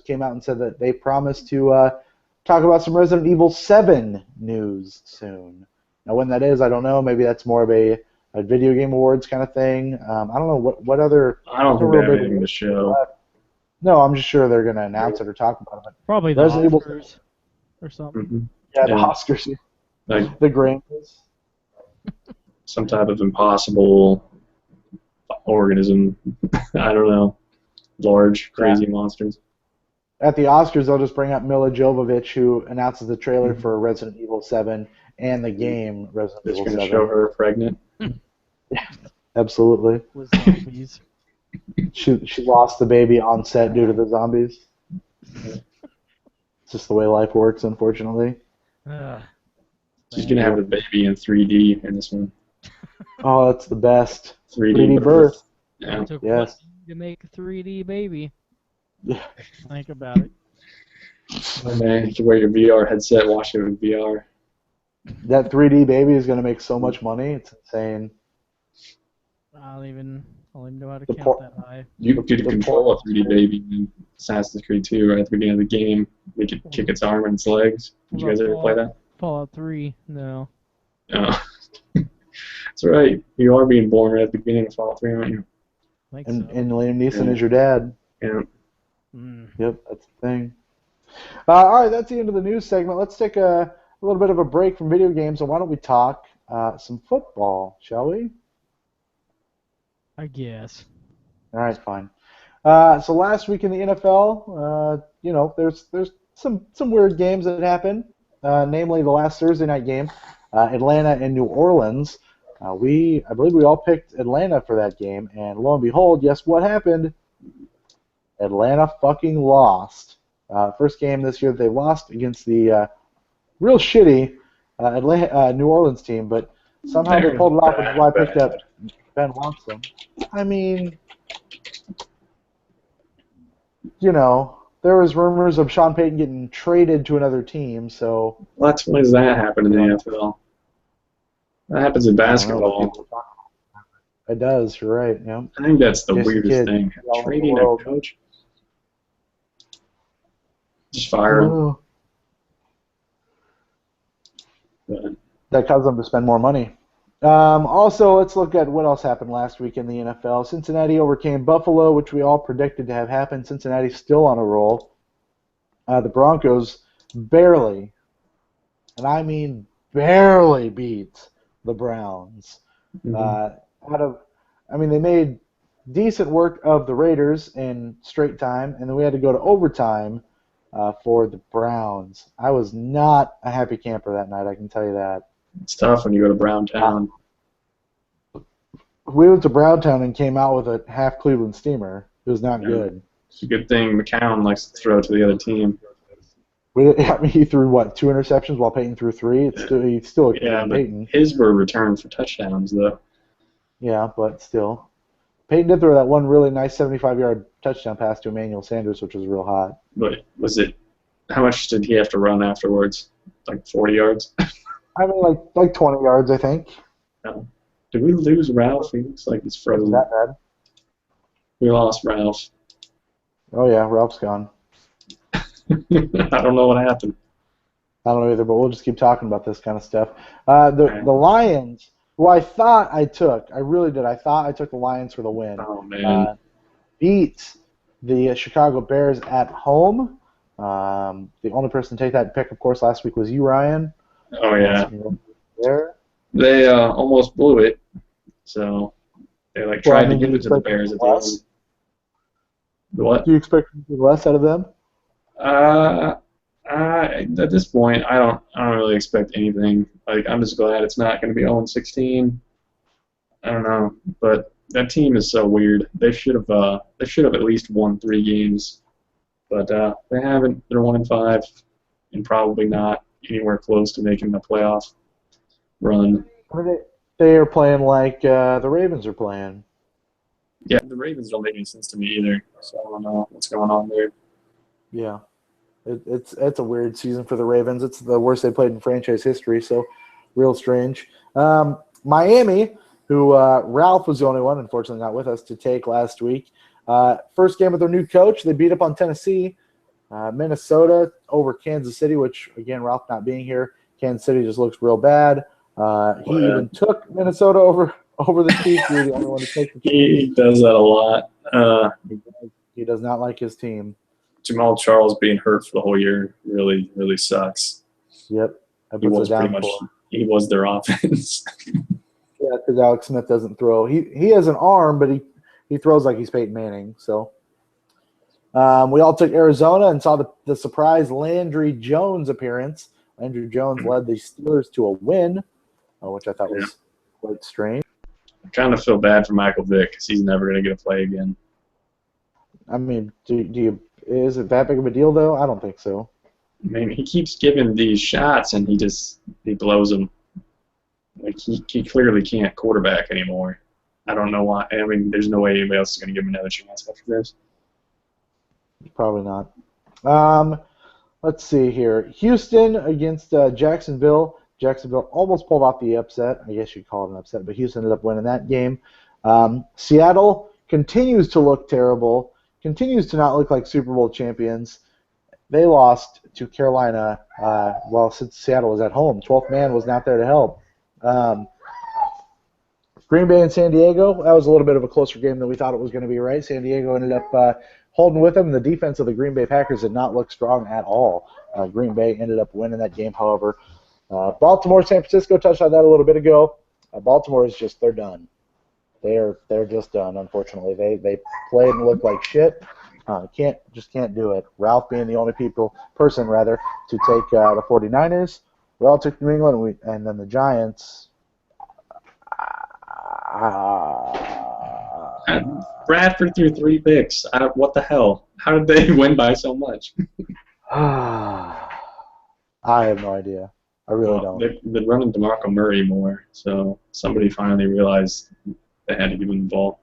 came out and said that they promised to talk about some Resident Evil 7 news soon. Now, when that is, I don't know. Maybe that's more of a video game awards kind of thing. I don't know what other. I don't think they have anything to show. No, I'm just sure they're going to announce it or talk about it. Probably the Resident Evil- Oscars or something. Hmm. Yeah, the Yeah. Oscars, Like the Grammys. some type of impossible organism. I don't know. Large, crazy monsters. at the Oscars, they'll just bring up Mila Jovovich, who announces the trailer for Resident Evil 7 and the game Resident They're Evil going 7. to show her pregnant. Absolutely. With zombies. She lost the baby on set due to the zombies. It's just the way life works, unfortunately. She's going to have the baby in 3D in this one. Oh, that's the best. 3D birth. Yeah. It took Yes. to make a 3D baby. Yeah. Think about it. Oh, man, you can wear your VR headset, watch it with VR. That 3D baby is going to make so much money. It's insane. I don't even know how to The count that high. You could control a 3D baby in Assassin's Creed 2 right at the beginning of the game. Make it kick its arm and its legs. Did you guys ever play that? Fallout 3, no. No. That's right. You are being born right at the beginning of Fallout 3, aren't you? I think And so. Liam Neeson Yeah. is your dad. Yeah. Yep, that's the thing. All right, that's the end of the news segment. Let's take a little bit of a break from video games, and why don't we talk some football, shall we? I guess. All right, fine. So last week in the NFL, there's some weird games that happened. Namely, the last Thursday night game, Atlanta and New Orleans. I believe we all picked Atlanta for that game, and lo and behold, guess what happened? Atlanta fucking lost. First game this year that they lost against the real shitty New Orleans team, but somehow they pulled it off, which is why I picked up Ben Watson. I mean, there was rumors of Sean Payton getting traded to another team, so... When does that happen in the NFL? That happens in basketball. It does, you're right, yeah. I think that's the Just weirdest kid. thing. All over Trading the a world. coach? Just fire him. Oh, But that caused them to spend more money. Also, let's look at what else happened last week in the NFL. Cincinnati overcame Buffalo, which we all predicted to have happen. Cincinnati's still on a roll. The Broncos barely, and I mean barely, beat the Browns. They made decent work of the Raiders in straight time, and then we had to go to overtime for the Browns. I was not a happy camper that night, I can tell you that. It's tough when you go to Browntown. We went to Browntown and came out with a half Cleveland steamer. It was not good. It's a good thing McCown likes to throw to the other team. He threw, 2 interceptions while Peyton threw 3? He's still a Yeah, but Peyton. his were returned for touchdowns, though. Yeah, but still. Peyton did throw that one really nice 75-yard touchdown pass to Emmanuel Sanders, which was real hot. But how much did he have to run afterwards? Like 40 yards? I mean, like 20 yards, I think. No. Did we lose Ralph? He looks like he's Wasn't frozen. that bad? We lost Ralph. Oh, yeah, Ralph's gone. I don't know what happened. I don't know either, but we'll just keep talking about this kind of stuff. The Lions, who I thought I took, I really did. I thought I took the Lions for the win. Oh, man. Beat the Chicago Bears at home. The only person to take that pick, of course, last week was you, Ryan. Oh, yeah. There. They almost blew it. So they tried to give it to the Bears at the end. What? Do you expect less out of them? At this point, I don't really expect anything. I'm just glad it's not going to be 0-16. I don't know, but that team is so weird. They should have at least won 3 games, but they haven't. They're 1-5, and probably not anywhere close to making the playoff run. I mean, they are playing like the Ravens are playing. Yeah, the Ravens don't make any sense to me either. So I don't know what's going on there. Yeah. It's a weird season for the Ravens. It's the worst they played in franchise history, so real strange. Miami, who Ralph was the only one, unfortunately not with us, to take last week. First game with their new coach. They beat up on Tennessee. Minnesota over Kansas City, which, again, Ralph not being here, Kansas City just looks real bad. He even took Minnesota over the Chiefs. You're the only one to take the Chiefs. He does that a lot. He does not like his team. Jamal Charles being hurt for the whole year really, really sucks. Yep. He was their offense. Yeah, because Alex Smith doesn't throw. He has an arm, but he throws like he's Peyton Manning. So We all took Arizona and saw the surprise Landry Jones appearance. Landry Jones led the Steelers to a win, which I thought was quite strange. I kind of feel bad for Michael Vick because he's never going to get to play again. I mean, is it that big of a deal, though? I don't think so. I mean, he keeps giving these shots, and he blows them. Like, he clearly can't quarterback anymore. I don't know why. I mean, there's no way anybody else is going to give him another chance after this. Probably not. Let's see here. Houston against Jacksonville. Jacksonville almost pulled off the upset. I guess you'd call it an upset, but Houston ended up winning that game. Seattle continues to look terrible, continues to not look like Super Bowl champions. They lost to Carolina, since Seattle was at home. 12th man was not there to help. Green Bay and San Diego, that was a little bit of a closer game than we thought it was going to be, right? San Diego ended up holding with them. The defense of the Green Bay Packers did not look strong at all. Green Bay ended up winning that game, however. Baltimore, San Francisco, touched on that a little bit ago. Baltimore is they're done. They're just done, unfortunately. They played and looked like shit. Can't do it. Ralph being the only person to take the 49ers. We all took New England, and then the Giants. Bradford threw 3 picks. What the hell? How did they win by so much? I have no idea. I really don't. They've been running DeMarco Murray more, so somebody finally realized they had to give him the ball.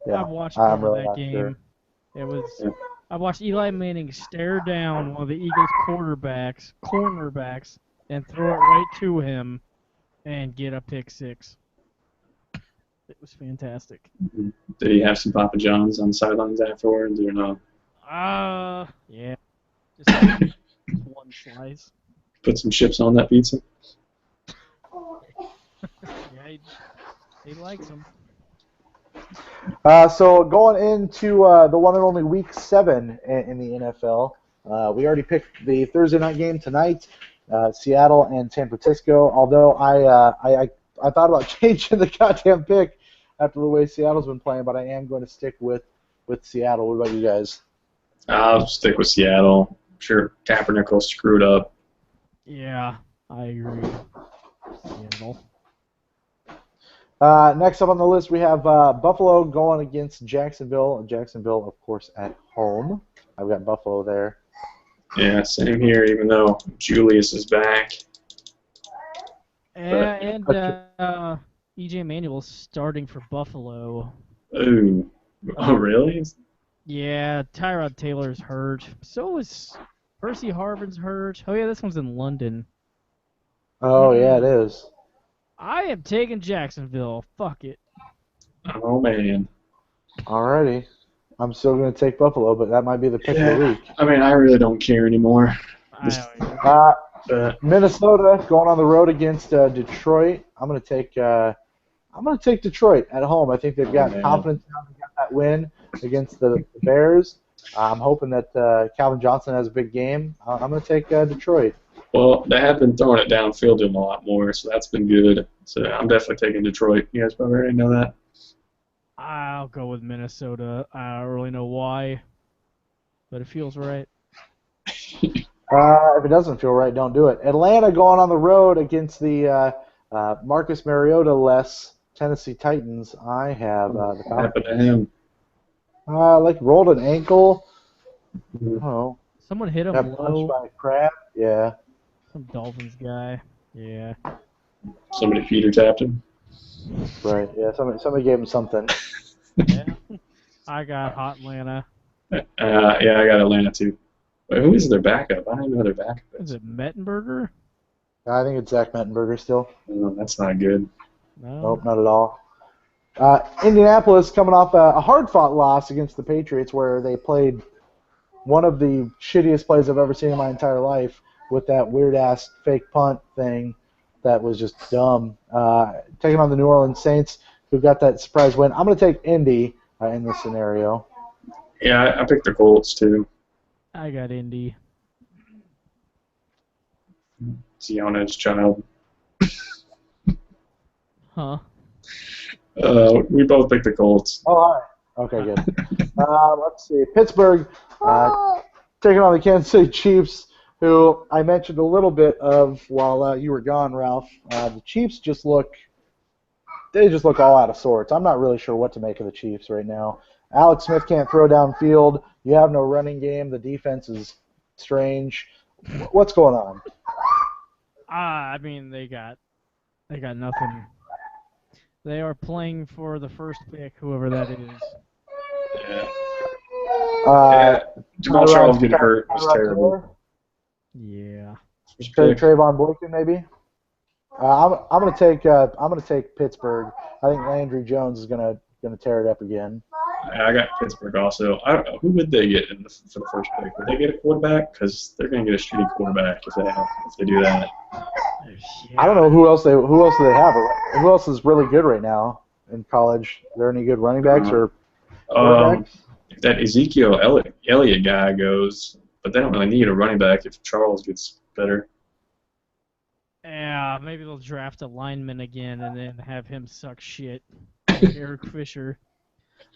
Yeah, I've watched part of that game. Sure. It was. Yeah. I watched Eli Manning stare down one of the Eagles' cornerbacks, and throw it right to him, and get a pick 6. It was fantastic. Did he have some Papa John's on the sidelines afterwards, or no? Yeah. Just one slice. Put some chips on that pizza. Yeah, he likes them. So going into the one and only Week 7 in the NFL, we already picked the Thursday night game tonight, Seattle and San Francisco. Although I thought about changing the goddamn pick after the way Seattle's been playing, but I am going to stick with Seattle. What about you guys? I'll stick with Seattle. I'm sure Kaepernick will screw it up. Yeah, I agree. Seattle. Next up on the list, we have Buffalo going against Jacksonville. Jacksonville, of course, at home. I've got Buffalo there. Yeah, same here, even though Julius is back. And E.J. Manuel's starting for Buffalo. Ooh. Oh, really? Yeah, Tyrod Taylor's hurt. So is Percy Harvin's hurt. Oh, yeah, this one's in London. Oh, yeah, it is. I am taking Jacksonville. Fuck it. Oh, man. Alrighty. I'm still going to take Buffalo, but that might be the pick of the week. I mean, I really don't care anymore. Minnesota going on the road against Detroit. I'm going to take Detroit at home. I think they've got confidence now. They got that win against the Bears. I'm hoping that Calvin Johnson has a big game. I'm going to take Detroit. Well, they have been throwing it downfield a lot more, so that's been good. So I'm definitely taking Detroit. You guys probably already know that. I'll go with Minnesota. I don't really know why, but it feels right. If it doesn't feel right, don't do it. Atlanta going on the road against the Marcus Mariota-less Tennessee Titans. I have the Falcons. What happened to him? Rolled an ankle. Oh. Someone hit him got low. punched by a crab. Yeah. Some Dolphins guy. Yeah. Somebody feeder tapped him. Right. Yeah. Somebody gave him something. Yeah. I got hot Atlanta. Yeah, I got Atlanta too. Wait, who is their backup? I don't even know their backup is. Is it Mettenberger? I think it's Zach Mettenberger still. Oh, that's not good. No. Nope, not at all. Indianapolis coming off a hard-fought loss against the Patriots, where they played one of the shittiest plays I've ever seen in my entire life with that weird-ass fake punt thing that was just dumb. Taking on the New Orleans Saints, who got that surprise win. I'm going to take Indy in this scenario. Yeah, I picked the Colts too. I got Indy. Ziona's child. Huh? We both picked the Colts. Oh, all right. Okay, good. Let's see. Pittsburgh taking on the Kansas City Chiefs, who I mentioned a little bit of while you were gone, Ralph. The Chiefs just look all out of sorts. I'm not really sure what to make of the Chiefs right now. Alex Smith can't throw downfield. You have no running game. The defense is strange. What's going on? I mean, they got nothing. They are playing for the first pick, whoever that is. Yeah. Jamal Charles getting hurt was terrible. Yeah. Trayvon Boykin, maybe. I'm gonna take Pittsburgh. I think Landry Jones is gonna tear it up again. I got Pittsburgh also. I don't know who would they get for the first pick. Would they get a quarterback? Because they're gonna get a shitty quarterback if they do that. I don't know who else do they have. Who else is really good right now in college? Are there any good running backs or quarterbacks? If that Ezekiel Elliott guy goes, but they don't really need a running back if Charles gets better. Yeah, maybe they'll draft a lineman again and then have him suck shit. Like Eric Fisher.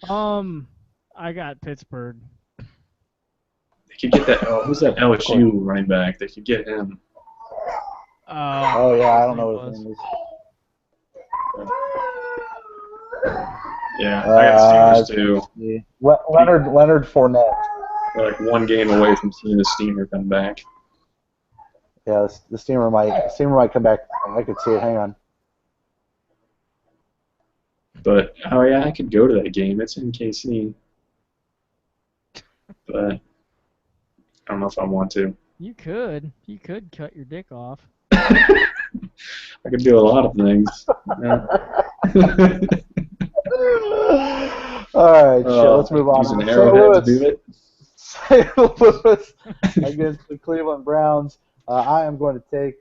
I got Pittsburgh. They could get that. Who's that LSU running back? They could get him. Oh yeah, I don't know what his name is. Yeah, I got the Steelers too. Leonard Fournette. They're like one game away from seeing the Steamer come back. Yeah, the Steamer might come back. I could see it. Hang on. But I could go to that game. It's in KC. But I don't know if I want to. You could cut your dick off. I could do a lot of things. Yeah. All right, let's move on. Using Arrowhead to do it. St. Louis against the Cleveland Browns. I am going to take,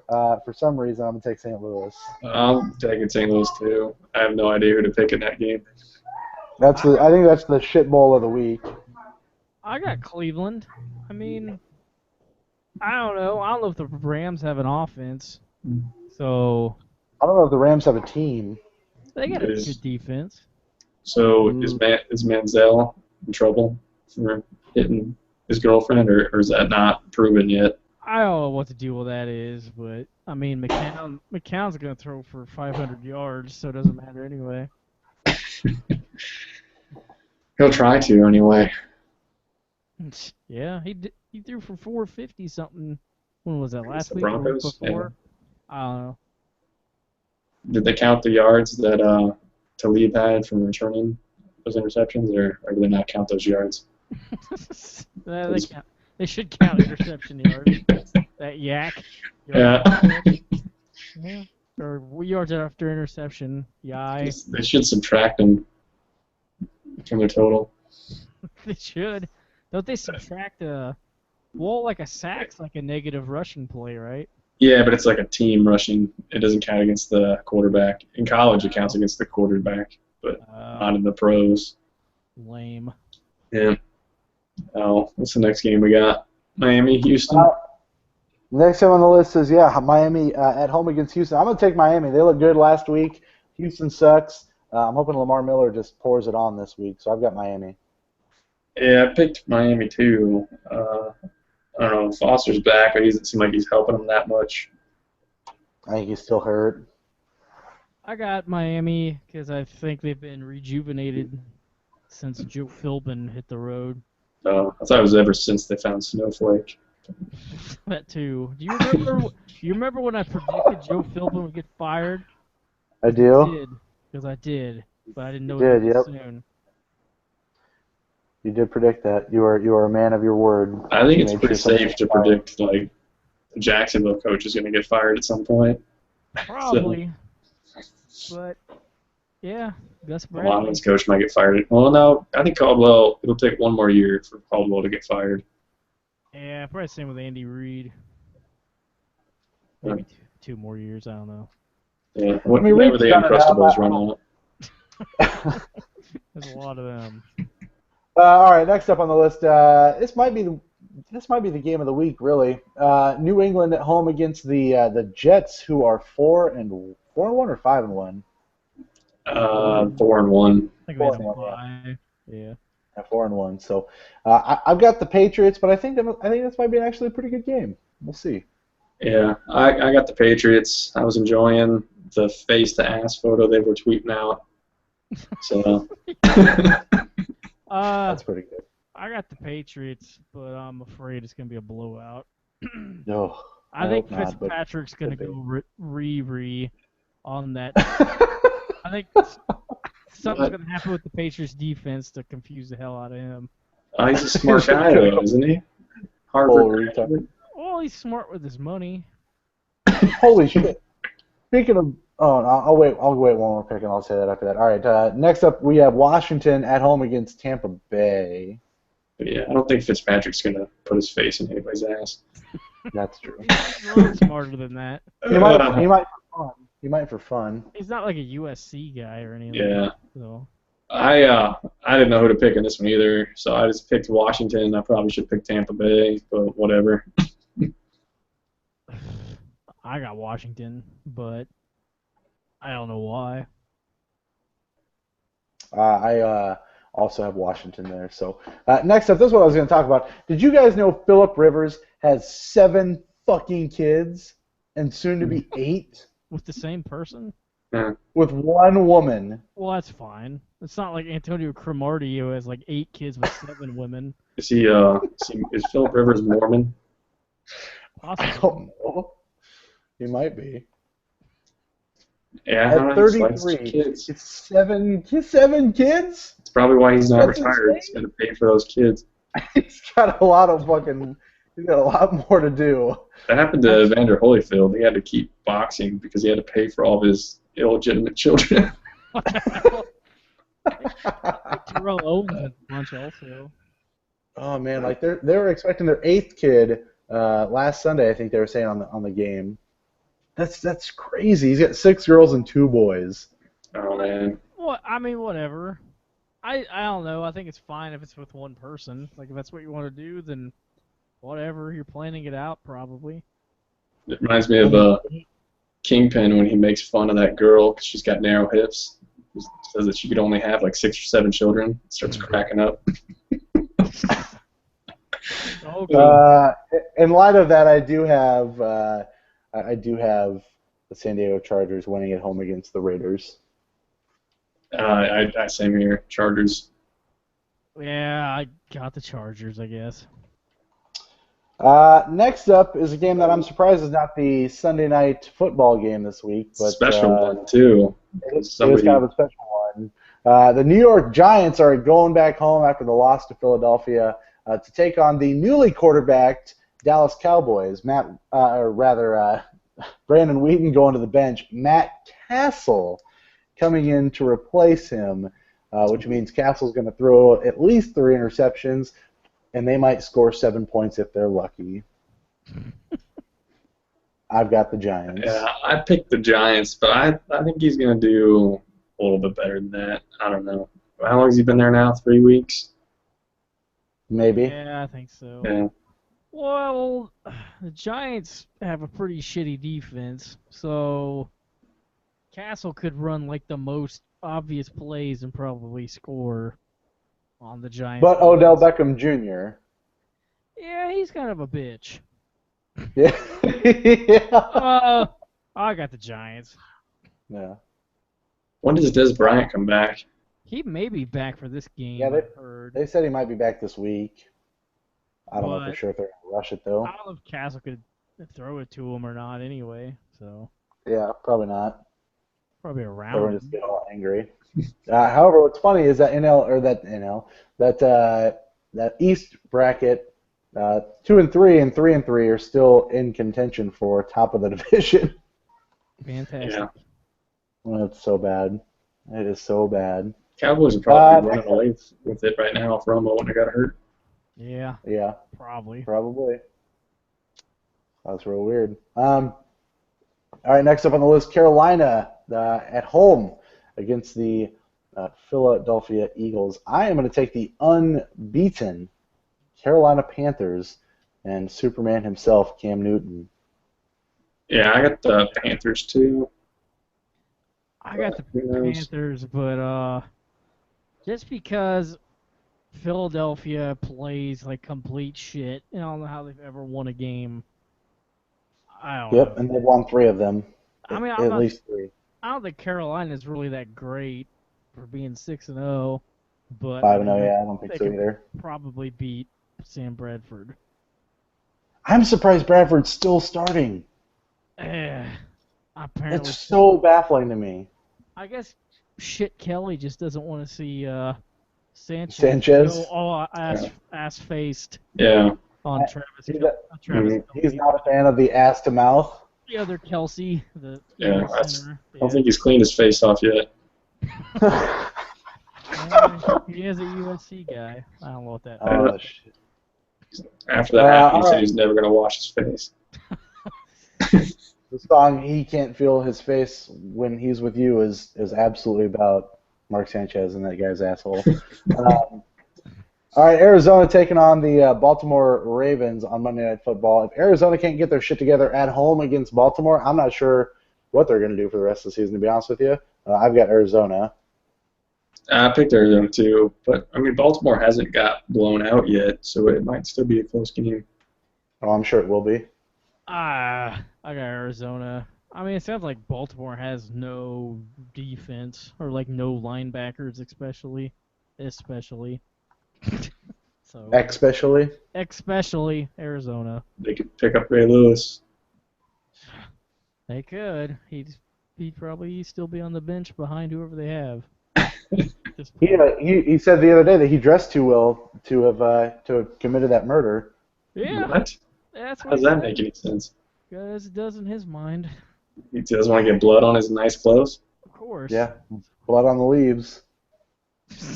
for some reason, I'm going to take St. Louis. I'm taking St. Louis too. I have no idea who to pick in that game. I think that's the shit bowl of the week. I got Cleveland. I mean, I don't know if the Rams have an offense. So I don't know if the Rams have a team. They got a good defense. So is Manziel in trouble for hitting his girlfriend, or is that not proven yet? I don't know what the deal with that is, but I mean, McCown's going to throw for 500 yards, so it doesn't matter anyway. He'll try to anyway. Yeah, he threw for 450 something. When was that? Last week Broncos? or the week before? Yeah. I don't know. Did they count the yards that Talib had from returning those interceptions, or do they not count those yards? They count. They should count interception yards. That yak. Yeah. Yeah. Or yards after interception. Yai. They should subtract them from their total. They should. Don't they subtract like a sack's like a negative rushing play, right? Yeah, but it's like a team rushing. It doesn't count against the quarterback. In college, it counts against the quarterback, but not in the pros. Lame. Yeah. Oh, what's the next game we got? Miami, Houston. Next time on the list is Miami at home against Houston. I'm gonna take Miami. They looked good last week. Houston sucks. I'm hoping Lamar Miller just pours it on this week, so I've got Miami. Yeah, I picked Miami too. I don't know. Foster's back, but he doesn't seem like he's helping them that much. I think he's still hurt. I got Miami because I think they've been rejuvenated since Joe Philbin hit the road. I thought it was ever since they found Snowflake. That too. Do you remember when I predicted Joe Philbin would get fired? I do. Because I did, but I didn't know it would soon. You did predict that. You are a man of your word. I think it's pretty safe to predict like the Jacksonville coach is going to get fired at some point. Probably. But yeah, Gus The Bradley. Lions coach might get fired. Well, no, I think Caldwell. It'll take one more year for Caldwell to get fired. Yeah, probably same with Andy Reid. Maybe two more years. I don't know. Yeah, whenever the Uncrustables run out. There's a lot of them. All right, next up on the list, this might be the game of the week, really. New England at home against the Jets, who are 4-1 or 5-1. 4-1. I think 4-1. Yeah. At 4-1. So I've got the Patriots, but I think this might be actually a pretty good game. We'll see. Yeah, I got the Patriots. I was enjoying the face to ass photo they were tweeting out. So That's pretty good. I got the Patriots, but I'm afraid it's gonna be a blowout. No, I think hope not, but Fitzpatrick's gonna could be. go re on that. I I think something's gonna happen with the Patriots defense to confuse the hell out of him. he's a smart guy, though, isn't he? Harvard graduate. Well, he's smart with his money. Holy shit! Speaking of, oh, I'll wait. I'll wait one more pick, and I'll say that after that. All right. Next up, we have Washington at home against Tampa Bay. But yeah, I don't think Fitzpatrick's gonna put his face in anybody's ass. That's true. He's a little smarter than that. He might for fun. He might for fun. He's not like a USC guy or anything. Yeah. So. I didn't know who to pick in this one either, so I just picked Washington. I probably should pick Tampa Bay, but whatever. I got Washington, but I don't know why. I also have Washington there. So next up, this is what I was going to talk about. Did you guys know Phillip Rivers has 7 fucking kids and soon to be 8? With the same person? Yeah. With one woman. Well, that's fine. It's not like Antonio Cromartie who has like 8 kids with 7 women. Is Phillip Rivers Mormon? Possibly. I don't know. He might be. Yeah, At 33, kids. it's 7 kids? That's probably why he's not That's retired. insane. He's got to pay for those kids. He's got a lot more to do. That happened to Evander Holyfield. He had to keep boxing because he had to pay for all of his illegitimate children. Terrell Owens had a bunch also. Oh man, like they were expecting their 8th kid last Sunday. I think they were saying on the game. That's crazy. He's got 6 girls and 2 boys. Oh man. What? I mean, whatever. I don't know. I think it's fine if it's with one person. Like if that's what you want to do, then whatever. You're planning it out, probably. It reminds me of Kingpin when he makes fun of that girl because she's got narrow hips. He says that she could only have like 6 or 7 children. Starts cracking up. Okay. In light of that, I do have the San Diego Chargers winning at home against the Raiders. I same here. Chargers. Yeah, I got the Chargers, I guess. Next up is a game that I'm surprised is not the Sunday night football game this week, but Special one too. it is kind of a special one. The New York Giants are going back home after the loss to Philadelphia to take on the newly quarterbacked Dallas Cowboys. Brandon Wheaton going to the bench. Matt Castle coming in to replace him, which means Castle's going to throw at least 3 interceptions, and they might score 7 points if they're lucky. I've got the Giants. Yeah, I picked the Giants, but I think he's going to do a little bit better than that. I don't know. How long has he been there now? 3 weeks? Maybe. Yeah, I think so. Yeah. Well, the Giants have a pretty shitty defense, so Castle could run like the most obvious plays and probably score on the Giants. But Odell Beckham Jr. Yeah, he's kind of a bitch. Yeah. Yeah. I got the Giants. Yeah. When does Des Bryant come back? He may be back for this game. Yeah, I've heard. They said he might be back this week. I don't know for But- sure if they're going to rush it, though. I don't know if Castle could throw it to him or not anyway, so Yeah, probably not. probably Everyone around just him. get all angry. However, what's funny is that that East bracket, 2 and 3 and 3 and 3 are still in contention for top of the division. Fantastic. Yeah. Well, it's so bad. It is so bad. Cowboys are probably next running away with it right now if Romo wouldn't have got hurt. Yeah, Yeah, probably. probably. That's real weird. All right, next up on the list, Carolina at home against the Philadelphia Eagles. I am going to take the unbeaten Carolina Panthers and Superman himself, Cam Newton. Yeah, I got the Panthers too. I got the Who knows? Panthers, but just because Philadelphia plays like complete shit. I don't know how they've ever won a game. I don't Yep, know. and they've won 3 of them. I mean, At least 3. I don't think Carolina's really that great for being 6-0, but 5-0, yeah, I don't think they so could either. probably beat Sam Bradford. I'm surprised Bradford's still starting. Apparently, It's so baffling to me. I guess shit Kelly just doesn't want to see Sanchez? go all ass faced Yeah. on He's not a fan of the ass to mouth. The other Kelsey, the Yeah, center. I don't think he's cleaned his face off yet. He is a USC guy. I don't know what that Oh, means. shit. After that happened, he said alright. he's never going to wash his face. The song "He Can't Feel His Face When He's With You" is absolutely about Mark Sanchez and that guy's asshole. All right, Arizona taking on the Baltimore Ravens on Monday Night Football. If Arizona can't get their shit together at home against Baltimore, I'm not sure what they're going to do for the rest of the season, to be honest with you. I've got Arizona. I picked Arizona too, but I mean Baltimore hasn't got blown out yet, so it might still be a close game. Oh, I'm sure it will be. I got Arizona. I mean, it sounds like Baltimore has no defense or like no linebackers, especially. So Especially. Arizona. They could pick up Ray Lewis. They could. He'd probably still be on the bench behind whoever they have. He said the other day that he dressed too well to have committed that murder. Yeah. What? That's How does that make any sense? Because it does in his mind. He doesn't want to get blood on his nice clothes. Of course. Yeah, blood on the leaves.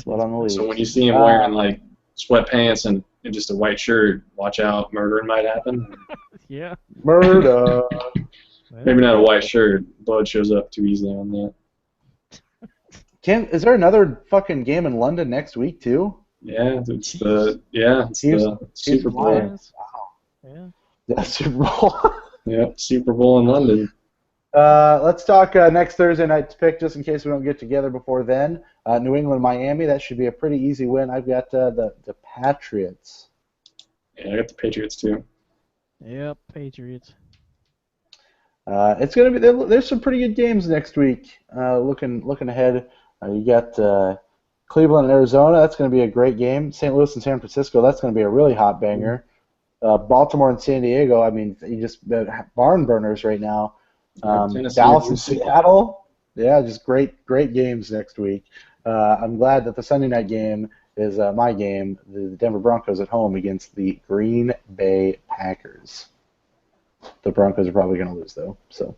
Blood on the leaves. So when you see him wearing like sweatpants and just a white shirt, watch out, murder might happen. Yeah. Murder. Maybe not a white shirt. Blood shows up too easily on that. Is there another fucking game in London next week too? Yeah, it's the Super Bowl. Lions. Yeah. Yeah, Super Bowl. Yep, Super Bowl in London. Let's talk next Thursday night's pick, just in case we don't get together before then. New England, Miami. That should be a pretty easy win. I've got the Patriots. Yeah, I got the Patriots too. Yep, Patriots. It's gonna be there's some pretty good games next week. Looking ahead, you got Cleveland and Arizona. That's going to be a great game. St. Louis and San Francisco. That's going to be a really hot banger. Baltimore and San Diego. I mean, you just barn burners right now. Dallas and Seattle. Yeah, just great games next week. I'm glad that the Sunday night game is my game. The Denver Broncos at home against the Green Bay Packers. The Broncos are probably going to lose, though, so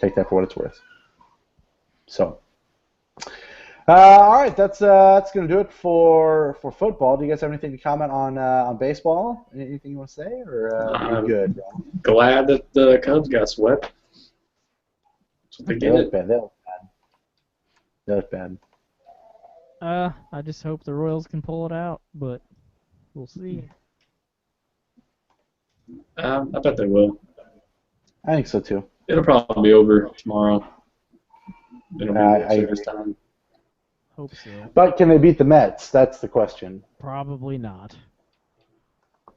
take that for what it's worth. So, all right, that's going to do it for football. Do you guys have anything to comment on baseball? Anything you want to say, or you good? Glad that the Cubs got swept. That's what they did. That was bad. I just hope the Royals can pull it out, but we'll see. I bet they will. I think so too. It'll probably be over tomorrow. It'll be I service time. Hope so. But can they beat the Mets? That's the question. Probably not.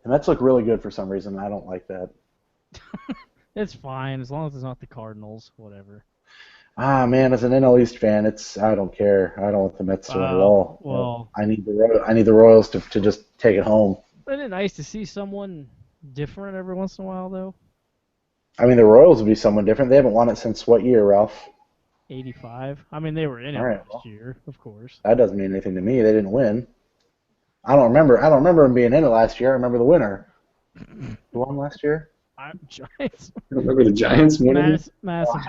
The Mets look really good for some reason. I don't like that. It's fine as long as it's not the Cardinals. Whatever. Ah man, as an NL East fan, I don't care. I don't want the Mets to win at all. Well, I need the Royals to just take it home. Isn't it nice to see someone different every once in a while, though? I mean, the Royals would be someone different. They haven't won it since what year, Ralph? 85. I mean, they were in it last year, of course. That doesn't mean anything to me. They didn't win. I don't remember them being in it last year. I remember the winner. Who won last year? Giants. You remember the Giants winning? Massive.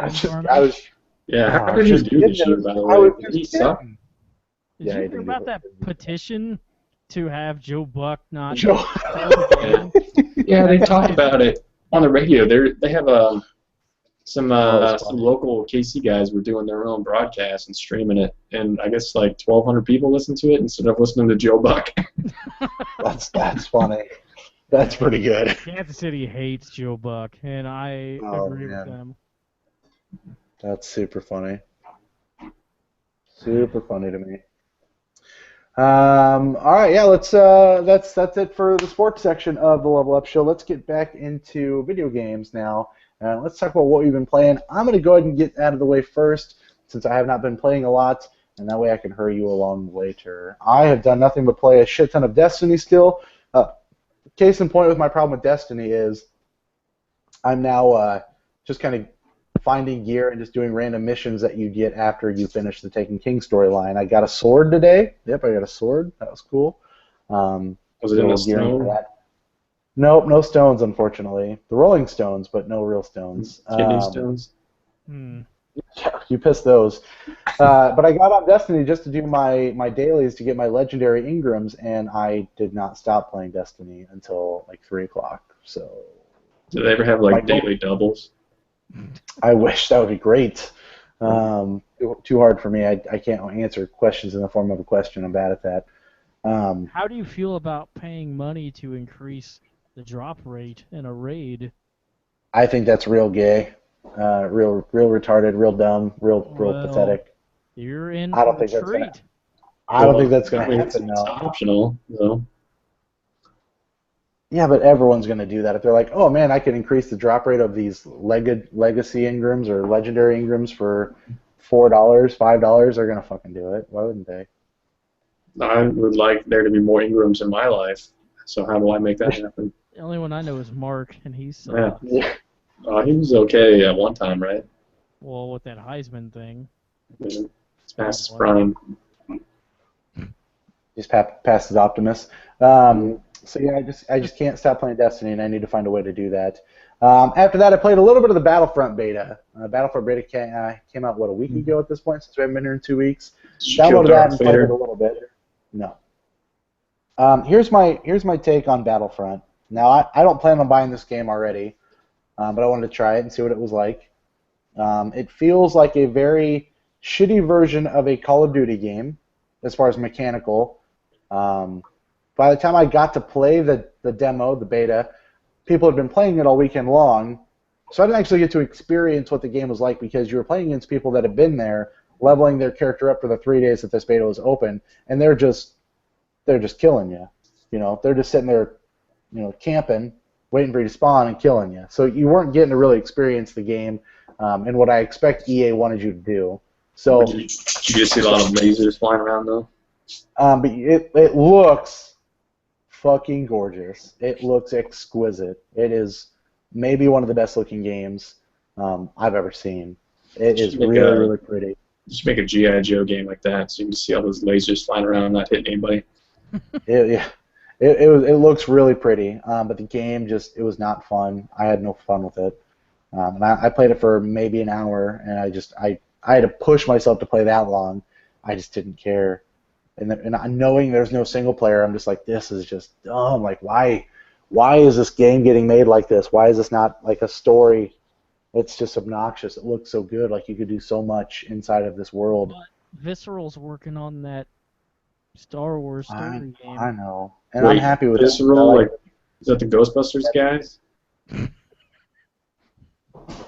Yeah, how did he do this year, by the way? Did he suck? Did you hear about that petition to have Joe Buck not? Yeah, they talked about it on the radio. They have some local KC guys were doing their own broadcast and streaming it, and I guess like 1,200 people listened to it instead of listening to Joe Buck. That's funny. That's pretty good. Kansas City hates Joe Buck, and I agree with them. That's super funny. Super funny to me. All right, yeah. Let's. That's it for the sports section of the Level Up Show. Let's get back into video games now. Let's talk about what we've been playing. I'm going to go ahead and get out of the way first, since I have not been playing a lot, and that way I can hurry you along later. I have done nothing but play a shit ton of Destiny still. Case in point with my problem with Destiny is I'm now just kind of finding gear and just doing random missions that you get after you finish the Taken King storyline. I got a sword today. Yep, I got a sword. That was cool. Was it in the snow? Nope, no stones, unfortunately. The Rolling Stones, but no real stones. Kidney stones? Yeah, you pissed those. But I got on Destiny just to do my dailies to get my legendary Ingrams, and I did not stop playing Destiny until like 3 o'clock. So. Do they ever have like daily doubles? I wish. That would be great. Too hard for me. I can't answer questions in the form of a question. I'm bad at that. How do you feel about paying money to increase the drop rate in a raid? I think that's real gay, real retarded, real dumb, real pathetic. You're in I don't for think the that's gonna. treat. I don't think that's gonna happen. It's No. optional, though. Yeah, but everyone's gonna do that if they're like, oh man, I can increase the drop rate of these legacy Ingrams or legendary Ingrams for $4, $5. They're gonna fucking do it. Why wouldn't they? I would like there to be more Ingrams in my life. So how do I make that happen? The only one I know is Mark, and he's Yeah. He was okay at one time, right? well with that Heisman thing. Yeah. It's past his prime. He's past his Optimus. So yeah, I just can't stop playing Destiny, and I need to find a way to do that. After that, I played a little bit of the Battlefront beta. Battlefront beta came out a week ago at this point, since we haven't been here in 2 weeks. Downloaded that and played it a little bit. No. Here's my take on Battlefront. Now I don't plan on buying this game already, but I wanted to try it and see what it was like. It feels like a very shitty version of a Call of Duty game, as far as mechanical. By the time I got to play the demo, the beta, people had been playing it all weekend long, so I didn't actually get to experience what the game was like because you were playing against people that had been there, leveling their character up for the 3 days that this beta was open, and they're just killing you. You know, they're just sitting there, camping, waiting for you to spawn and killing you. So you weren't getting to really experience the game and what I expect EA wanted you to do. So Did you just see a lot of lasers flying around though? but it looks fucking gorgeous. It looks exquisite. It is maybe one of the best looking games I've ever seen. It is really pretty. Just make a G.I. Joe game like that so you can see all those lasers flying around not hitting anybody. It looks really pretty, but the game it was not fun. I had no fun with it. And I played it for maybe an hour, and I had to push myself to play that long. I just didn't care. And knowing there's no single player, I'm just like, this is just dumb. Like, why is this game getting made like this? Why is this not like a story? It's just obnoxious. It looks so good. Like, you could do so much inside of this world. But Visceral's working on that Star Wars story game. I know. And I'm happy with Visceral, is that the Ghostbusters guys?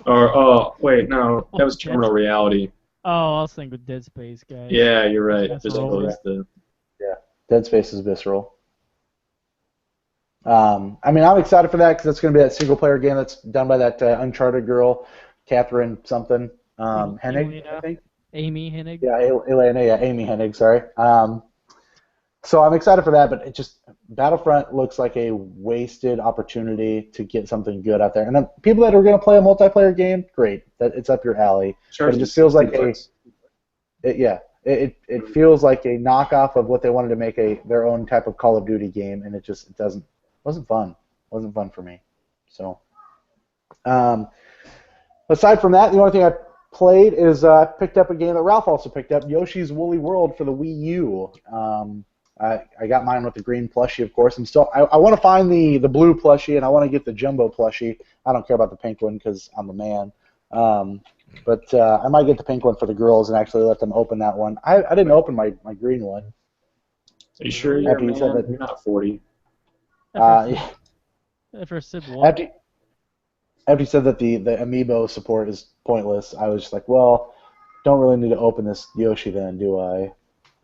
Or, wait, no, that was Terminal Reality. Oh, I was thinking with Dead Space, guys. Yeah, you're right. Visceral is the... Yeah, Dead Space is Visceral. I mean, I'm excited for that because it's going to be that single-player game that's done by that Uncharted girl, Catherine something, Hennig, I think. Amy Hennig. Yeah, Elena, yeah, Amy Hennig, sorry. So I'm excited for that, but Battlefront looks like a wasted opportunity to get something good out there. And then people that are going to play a multiplayer game, great, it's up your alley. But it just feels like it feels like a knockoff of what they wanted to make their own type of Call of Duty game, and it wasn't fun. It wasn't fun for me. So, aside from that, the only thing I played is picked up a game that Ralph also picked up, Yoshi's Woolly World for the Wii U. I got mine with the green plushie, of course. I want to find the blue plushie, and I want to get the jumbo plushie. I don't care about the pink one because I'm a man. But I might get the pink one for the girls and actually let them open that one. I didn't open my green one. Are you sure you're not 40? After Sid what? After you said that the amiibo support is pointless, I was just like, well, don't really need to open this Yoshi then, do I?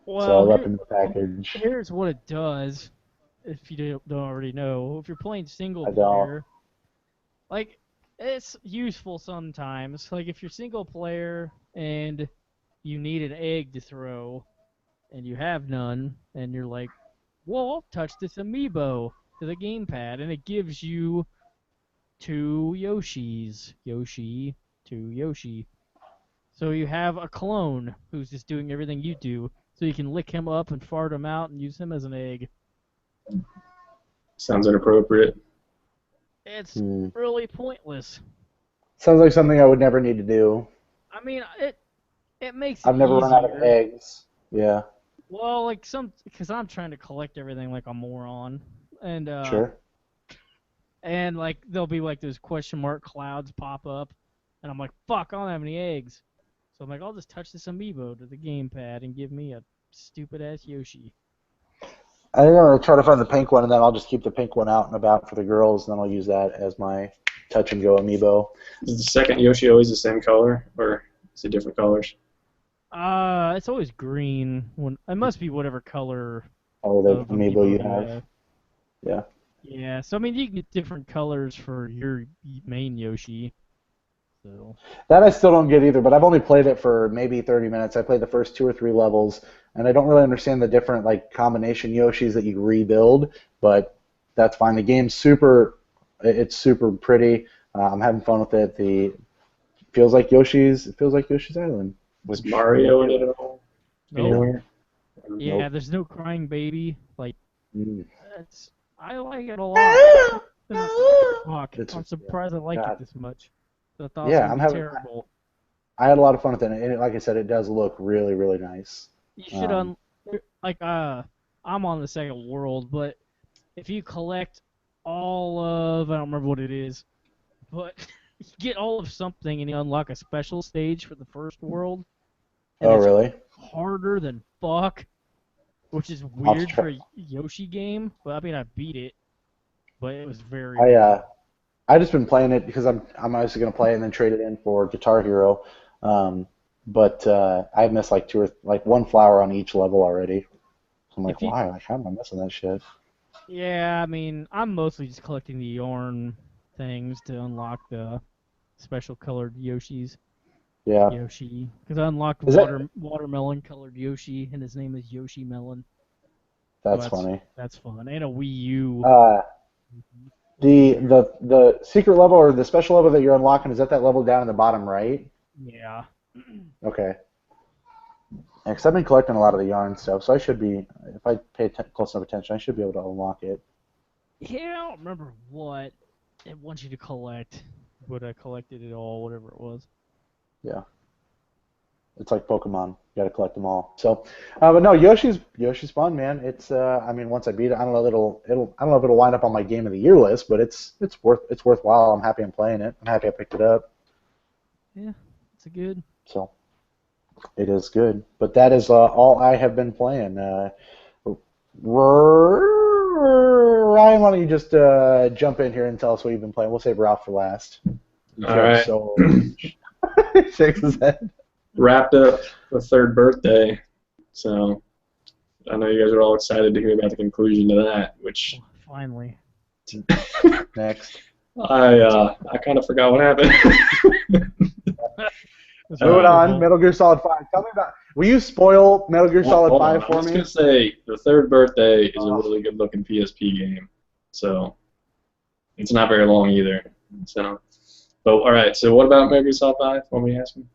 So I Well, left it in the package. here's what it does. If you don't already know, if you're playing single I don't. player, like it's useful sometimes. Like if you're single player and you need an egg to throw, and you have none, and you're like, well, I'll touch this amiibo to the gamepad, and it gives you 2 Yoshis. Yoshi, 2 Yoshi. So you have a clone who's just doing everything you do, so you can lick him up and fart him out and use him as an egg. Sounds inappropriate. It's really pointless. Sounds like something I would never need to do. I mean, it makes it I've never run out of easier. eggs. Yeah, Well, like because I'm trying to collect everything like a moron, and sure. and like there'll be like those question mark clouds pop up, and I'm like, fuck, I don't have any eggs. So I'm like, I'll just touch this amiibo to the gamepad and give me a stupid ass Yoshi. I think I'm going to try to find the pink one, and then I'll just keep the pink one out and about for the girls, and then I'll use that as my touch and go amiibo. Is the second Yoshi always the same color, or is it different colors? It's always green. It must be whatever color Oh, the of amiibo you have. Yeah. Yeah, so I mean you can get different colors for your main Yoshi. So That I still don't get either, but I've only played it for maybe 30 minutes. I played the first 2 or 3 levels, and I don't really understand the different like combination Yoshis that you rebuild, but that's fine. The game's it's super pretty. I'm having fun with it. It feels like Yoshi's Island. Was Mario in it at all? Nope. Anywhere? Yeah, Nope. there's no crying baby. Like Mm. I like it a lot. Fuck, It's- I'm surprised I liked God. it this much. I thought Yeah, it I'm was having- terrible. I had a lot of fun with it, and like I said, it does look really, really nice. You should I'm on the second world, but if you collect all of I don't remember what it is, but you get all of something and you unlock a special stage for the first world. And Oh, it's really? harder than fuck, which is I'll weird try- for a Yoshi game. But I mean, I beat it, but it was very. I just been playing it because I'm obviously gonna play it and then trade it in for Guitar Hero, but I've missed like one flower on each level already. So I'm like, If you- why? Like, how am I missing that shit? Yeah, I mean, I'm mostly just collecting the yarn things to unlock the special colored Yoshis. Yeah. Yoshi, because I unlocked Is that- watermelon colored Yoshi, and his name is Yoshi Melon. That's So funny. That's fun, and a Wii U. The secret level or the special level that you're unlocking, is that level down in the bottom right? Yeah. Okay. Because I've been collecting a lot of the yarn stuff, so I should be, if I pay close enough attention, I should be able to unlock it. Yeah, I don't remember what it wants you to collect, but I collected it all, whatever it was. Yeah. It's like Pokemon. You gotta collect them all. So, but no, Yoshi's fun, man. It's I mean, once I beat it, I don't know if it'll wind up on my game of the year list, but it's worthwhile. I'm happy I'm playing it. I'm happy I picked it up. Yeah, it's a good. So, it is good. But that is all I have been playing. Ryan, why don't you just jump in here and tell us what you've been playing? We'll save Ralph for last. All right. So, shakes his head. Wrapped up the third birthday, so I know you guys are all excited to hear about the conclusion to that, which Finally. Next. I kind of forgot what happened. Moving on, Metal Gear Solid 5. Tell me about. Will you spoil Metal Gear Solid Hold on, 5 for I was me? gonna say the third birthday is a really good-looking PSP game, so it's not very long either. So, but all right. So what about Metal Gear Solid 5? What were you asking?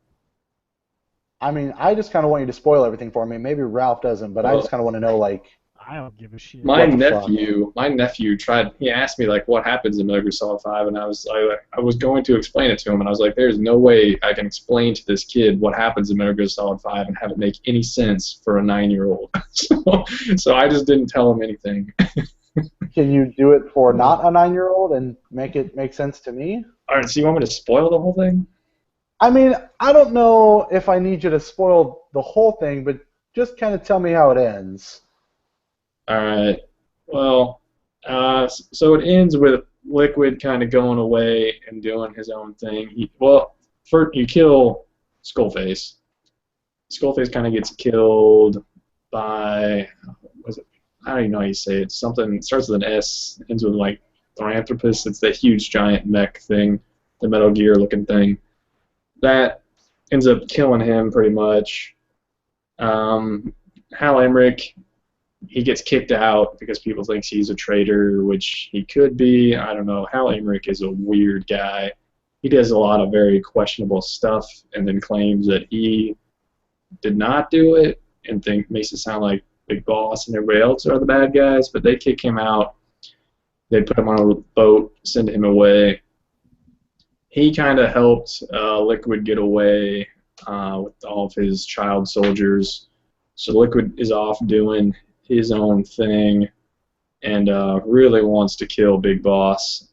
I mean, I just kind of want you to spoil everything for me. Maybe Ralph doesn't, but I just kind of want to know, like. I don't give a shit. My What the nephew tried. He asked me like, "What happens in Metal Gear Solid 5?" And I was going to explain it to him, and I was like, "There's no way I can explain to this kid what happens in Metal Gear Solid 5 and have it make any sense for a 9-year-old." so I just didn't tell him anything. Can you do it for not a 9-year-old and make it make sense to me? All right. So you want me to spoil the whole thing? I mean, I don't know if I need you to spoil the whole thing, but just kind of tell me how it ends. All right. Well, so it ends with Liquid kind of going away and doing his own thing. First you kill Skullface. Skullface kind of gets killed, by, was it? I don't even know how you say it. Something it starts with an S, ends with like Thranthropus. It's that huge giant mech thing, the Metal Gear looking thing. That ends up killing him pretty much. Hal Emmerich, he gets kicked out because people think he's a traitor, which he could be. I don't know. Hal Emmerich is a weird guy. He does a lot of very questionable stuff and then claims that he did not do it and makes it sound like Big Boss and everybody else are the bad guys, but they kick him out. They put him on a boat, send him away. He kind of helped Liquid get away with all of his child soldiers. So Liquid is off doing his own thing and really wants to kill Big Boss.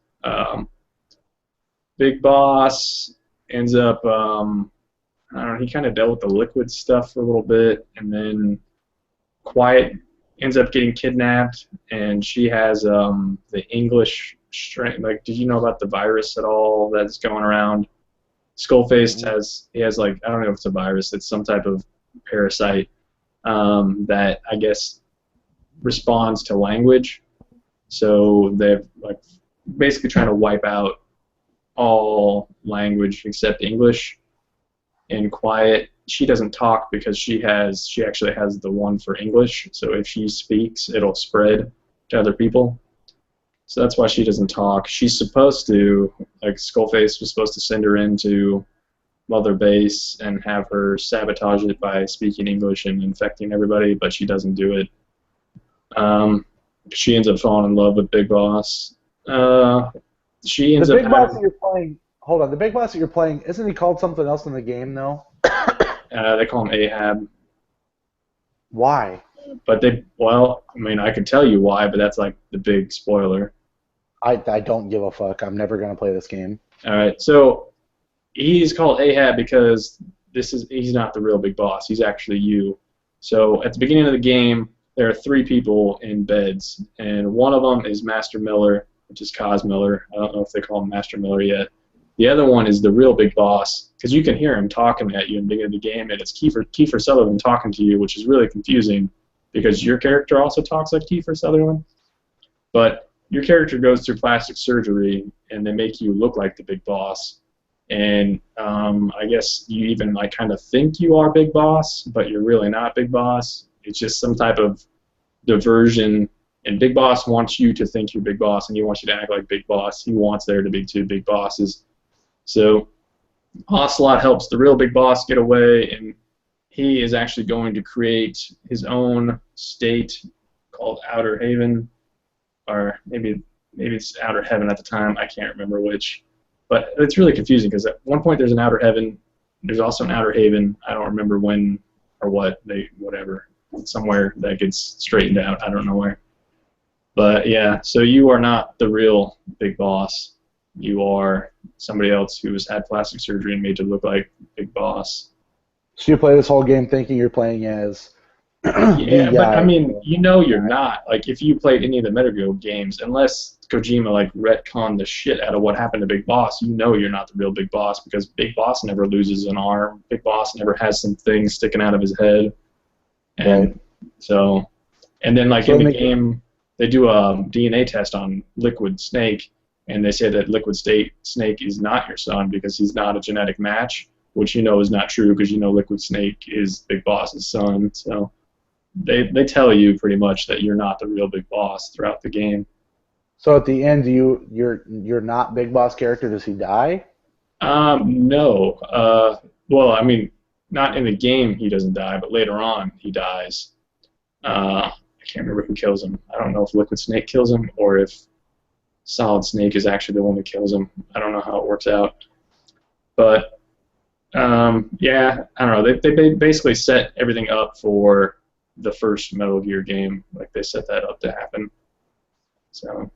Big Boss ends up, I don't know, he kind of dealt with the Liquid stuff for a little bit, and then Quiet ends up getting kidnapped, and she has the English strain. Like, did you know about the virus at all that's going around? Skullface has like, I don't know if it's a virus, it's some type of parasite that I guess responds to language. So they're like basically trying to wipe out all language except English. And Quiet, she doesn't talk because she actually has the one for English. So if she speaks, it'll spread to other people. So that's why she doesn't talk. She's supposed to, like Skullface was supposed to send her into Mother Base and have her sabotage it by speaking English and infecting everybody, but she doesn't do it. She ends up falling in love with Big Boss. She ends the Big up Boss that you're playing. Hold on, the Big Boss that you're playing, isn't he called something else in the game though? They call him Ahab. Why? But well, I mean, I could tell you why, but that's like the big spoiler. I don't give a fuck. I'm never gonna play this game. All right, so he's called Ahab because he's not the real Big Boss. He's actually you. So at the beginning of the game, there are 3 people in beds, and one of them is Master Miller, which is Cos Miller. I don't know if they call him Master Miller yet. The other one is the real Big Boss, because you can hear him talking at you in the beginning of the game, and it's Kiefer Sutherland talking to you, which is really confusing, because your character also talks like Kiefer Sutherland. But your character goes through plastic surgery, and they make you look like the Big Boss. And I guess you even like kind of think you are Big Boss, but you're really not Big Boss. It's just some type of diversion. And Big Boss wants you to think you're Big Boss, and he wants you to act like Big Boss. He wants there to be 2 Big Bosses. So Ocelot helps the real Big Boss get away, and he is actually going to create his own state called Outer Haven, or maybe it's Outer Heaven at the time. I can't remember which. But it's really confusing because at one point there's an Outer Heaven, there's also an Outer Haven. I don't remember when or whatever. Somewhere that gets straightened out. I don't know where. But yeah, so you are not the real Big Boss. You are somebody else who has had plastic surgery and made to look like Big Boss. So you play this whole game thinking you're playing as yeah, but I mean, you're not. Like, if you played any of the Metal Gear games, unless Kojima like retconned the shit out of what happened to Big Boss, you're not the real Big Boss, because Big Boss never loses an arm. Big Boss never has some thing sticking out of his head. And so, and then like in the game, they do a DNA test on Liquid Snake, and they say that Liquid Snake is not your son because he's not a genetic match, which is not true because Liquid Snake is Big Boss's son. So they tell you pretty much that you're not the real Big Boss throughout the game. So at the end, you're not Big Boss character. Does he die? No. Well, I mean, not in the game he doesn't die, but later on he dies. I can't remember who kills him. I don't know if Liquid Snake kills him or if Solid Snake is actually the one who kills him. I don't know how it works out. But, yeah, I don't know. They basically set everything up for the first Metal Gear game. Like, they set that up to happen. So,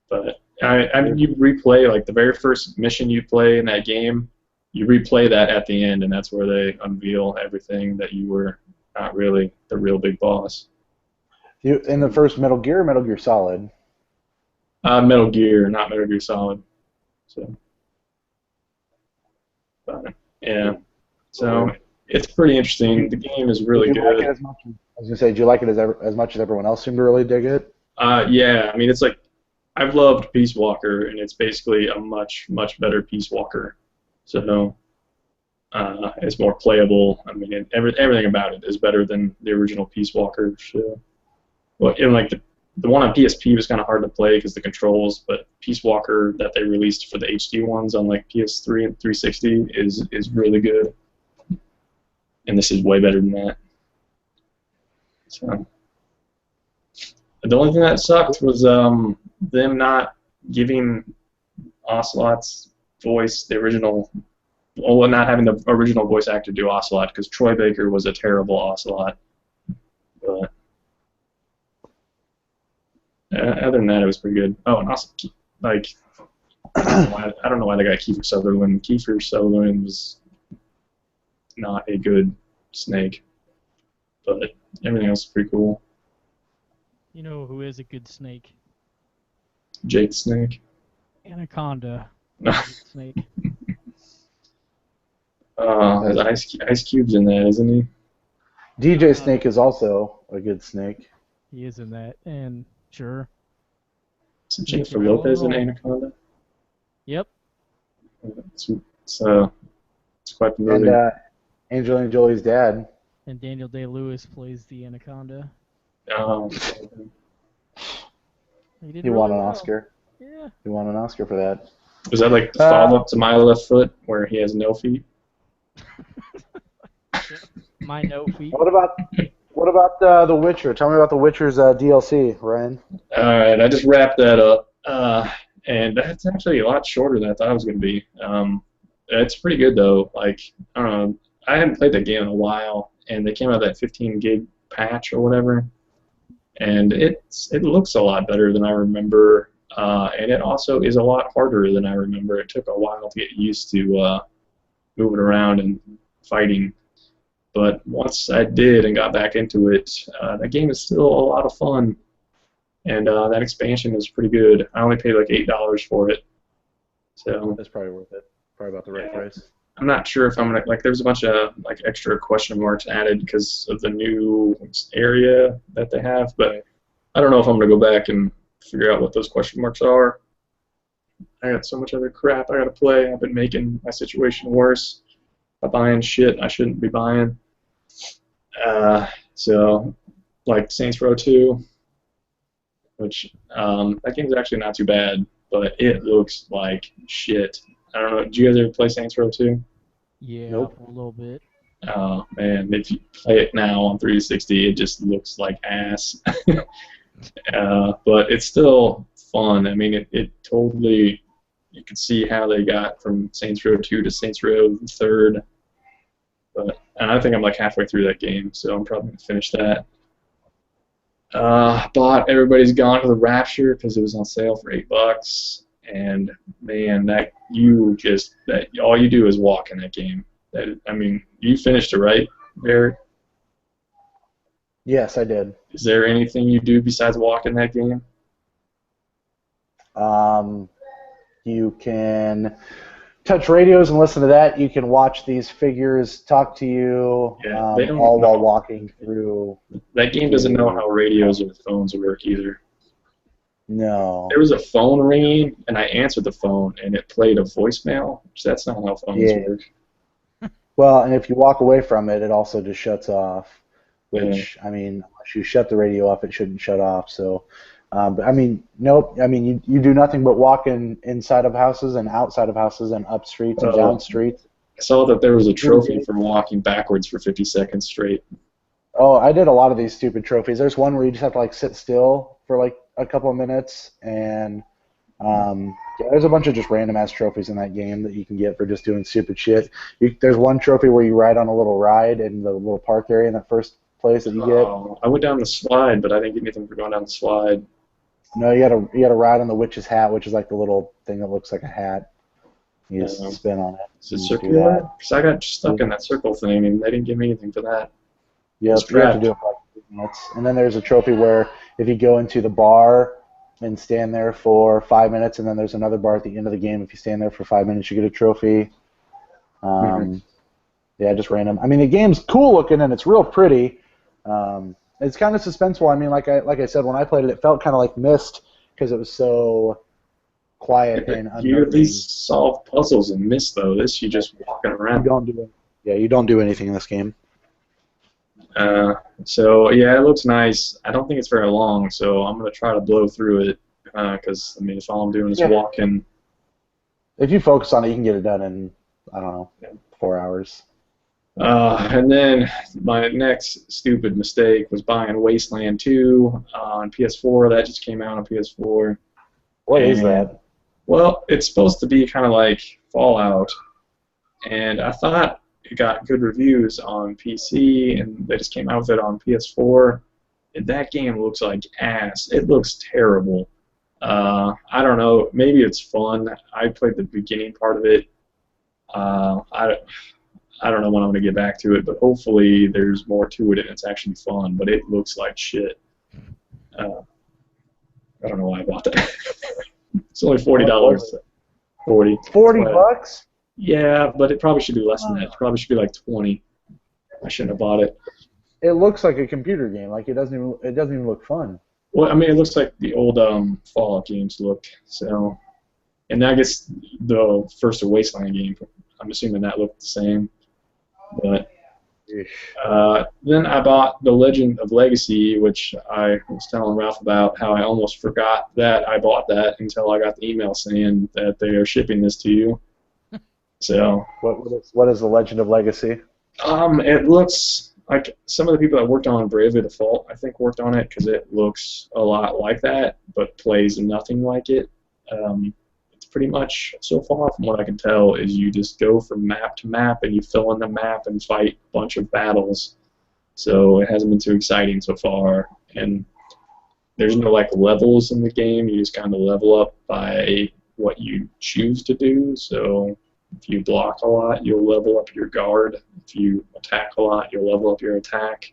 but, I mean, you replay, like, the very first mission you play in that game, you replay that at the end, and that's where they unveil everything that you were not really the real Big Boss. In the first Metal Gear or Metal Gear Solid? Metal Gear, not Metal Gear Solid. So, but, yeah. So It's pretty interesting. The game is really Did you like it good. as much? I was gonna say, do you like it as much as everyone else seemed to really dig it? Yeah, I mean, it's like I've loved Peace Walker, and it's basically a much, much better Peace Walker. So it's more playable. I mean, everything about it is better than the original Peace Walker. So, well, and like the one on PSP was kind of hard to play because the controls, but Peace Walker that they released for the HD ones on like PS3 and 360 is really good, and this is way better than that. So. The only thing that sucked was them not giving Ocelot's voice, the original, well, not having the original voice actor do Ocelot, because Troy Baker was a terrible Ocelot. But other than that, it was pretty good. Oh, and also, like, I don't know why they got Kiefer Sutherland. Kiefer Sutherland was not a good Snake, but everything else is pretty cool. You know who is a good Snake? Jake Snake. Anaconda. No. Snake. There's Ice Cube's in that, isn't he? DJ Snake is also a good Snake. He is in that, and sure. Is Jennifer Lopez in Anaconda? Yep. It's quite familiar. And Angelina Jolie's dad. And Daniel Day-Lewis plays the Anaconda. He won an Oscar. Yeah. He won an Oscar for that. Was that like the follow-up to My Left Foot, where he has no feet? My no feet. What about The Witcher? Tell me about The Witcher's DLC, Ryan. All right, I just wrapped that up, and that's actually a lot shorter than I thought it was going to be. It's pretty good though. Like, I don't know, I haven't played that game in a while, and they came out with that 15 gig patch or whatever, and it looks a lot better than I remember, and it also is a lot harder than I remember. It took a while to get used to moving around and fighting. But once I did and got back into it, that game is still a lot of fun, and that expansion is pretty good. I only paid like $8 for it, so that's probably worth it. Probably about the right price. I'm not sure if I'm gonna like. There's a bunch of like extra question marks added because of the new area that they have, but I don't know if I'm gonna go back and figure out what those question marks are. I got so much other crap I gotta play. I've been making my situation worse by buying shit I shouldn't be buying. So, like Saints Row 2, which that game's actually not too bad, but it looks like shit. I don't know. Did you guys ever play Saints Row 2? Yeah, Nope. a little bit. Oh man, if you play it now on 360, it just looks like ass. But it's still fun. I mean, it totally. You can see how they got from Saints Row 2 to Saints Row 3rd. And I think I'm like halfway through that game, so I'm probably gonna finish that. Bought Everybody's Gone to the Rapture because it was on sale for $8, and man, all you do is walk in that game. I mean, you finished it, right, Barry? Yes, I did. Is there anything you do besides walk in that game? You can touch radios and listen to that. You can watch these figures talk to you, Yeah, they don't all know. while walking through. That game doesn't know how radios or phones work either. No. There was a phone ringing, and I answered the phone, and it played a voicemail. That's not how phones Yeah. work. Well, and if you walk away from it, it also just shuts off. Which, I mean, unless you shut the radio off, it shouldn't shut off. So, but I mean, nope. I mean, you do nothing but walk inside of houses and outside of houses and up streets and down streets. I saw that there was a trophy for walking backwards for 50 seconds straight. Oh, I did a lot of these stupid trophies. There's one where you just have to like sit still for like a couple of minutes, and yeah, there's a bunch of just random ass trophies in that game that you can get for just doing stupid shit. There's one trophy where you ride on a little ride in the little park area in that first place that you get. I went down the slide, but I didn't get anything for going down the slide. No, you gotta ride on the witch's hat, which is like the little thing that looks like a hat. You just spin on it. Is it and do circular? that. Because I got stuck in that circle thing, and they didn't give me anything for that. Yep, you have to do it for like 3 minutes. And then there's a trophy where if you go into the bar and stand there for 5 minutes, and then there's another bar at the end of the game. If you stand there for 5 minutes, you get a trophy. Yeah, just random. I mean, the game's cool looking and it's real pretty. It's kind of suspenseful. I mean, like I said, when I played it, it felt kind of like Myst because it was so quiet and unnerving. You at least solve puzzles in Myst, though. This, you just walking around. You don't do anything in this game. So yeah, it looks nice. I don't think it's very long, so I'm gonna try to blow through it because I mean, if all I'm doing is walking. If you focus on it, you can get it done in, I don't know, 4 hours. And then my next stupid mistake was buying Wasteland 2 on PS4. That just came out on PS4. What is that? Well, it's supposed to be kind of like Fallout, and I thought it got good reviews on PC, and they just came out with it on PS4. And that game looks like ass. It looks terrible. I don't know. Maybe it's fun. I played the beginning part of it. I don't know when I'm going to get back to it, but hopefully there's more to it and it's actually fun, but it looks like shit. I don't know why I bought that. It's only $40. 40. 40 bucks? Yeah, but it probably should be less than that. It probably should be like 20. I shouldn't have bought it. It looks like a computer game. Like it doesn't even look fun. Well, I mean, it looks like the old Fallout games looked. So, and I guess the first Wasteland game, I'm assuming that looked the same. But then I bought The Legend of Legacy, which I was telling Ralph about how I almost forgot that I bought that until I got the email saying that they are shipping this to you. So what is The Legend of Legacy? It looks like some of the people that worked on Bravely Default, I think, worked on it because it looks a lot like that, but plays nothing like it. It's pretty much, so far from what I can tell, is you just go from map to map and you fill in the map and fight a bunch of battles. So it hasn't been too exciting so far, and there's no like levels in the game. You just kind of level up by what you choose to do. So if you block a lot, you'll level up your guard. If you attack a lot, you'll level up your attack.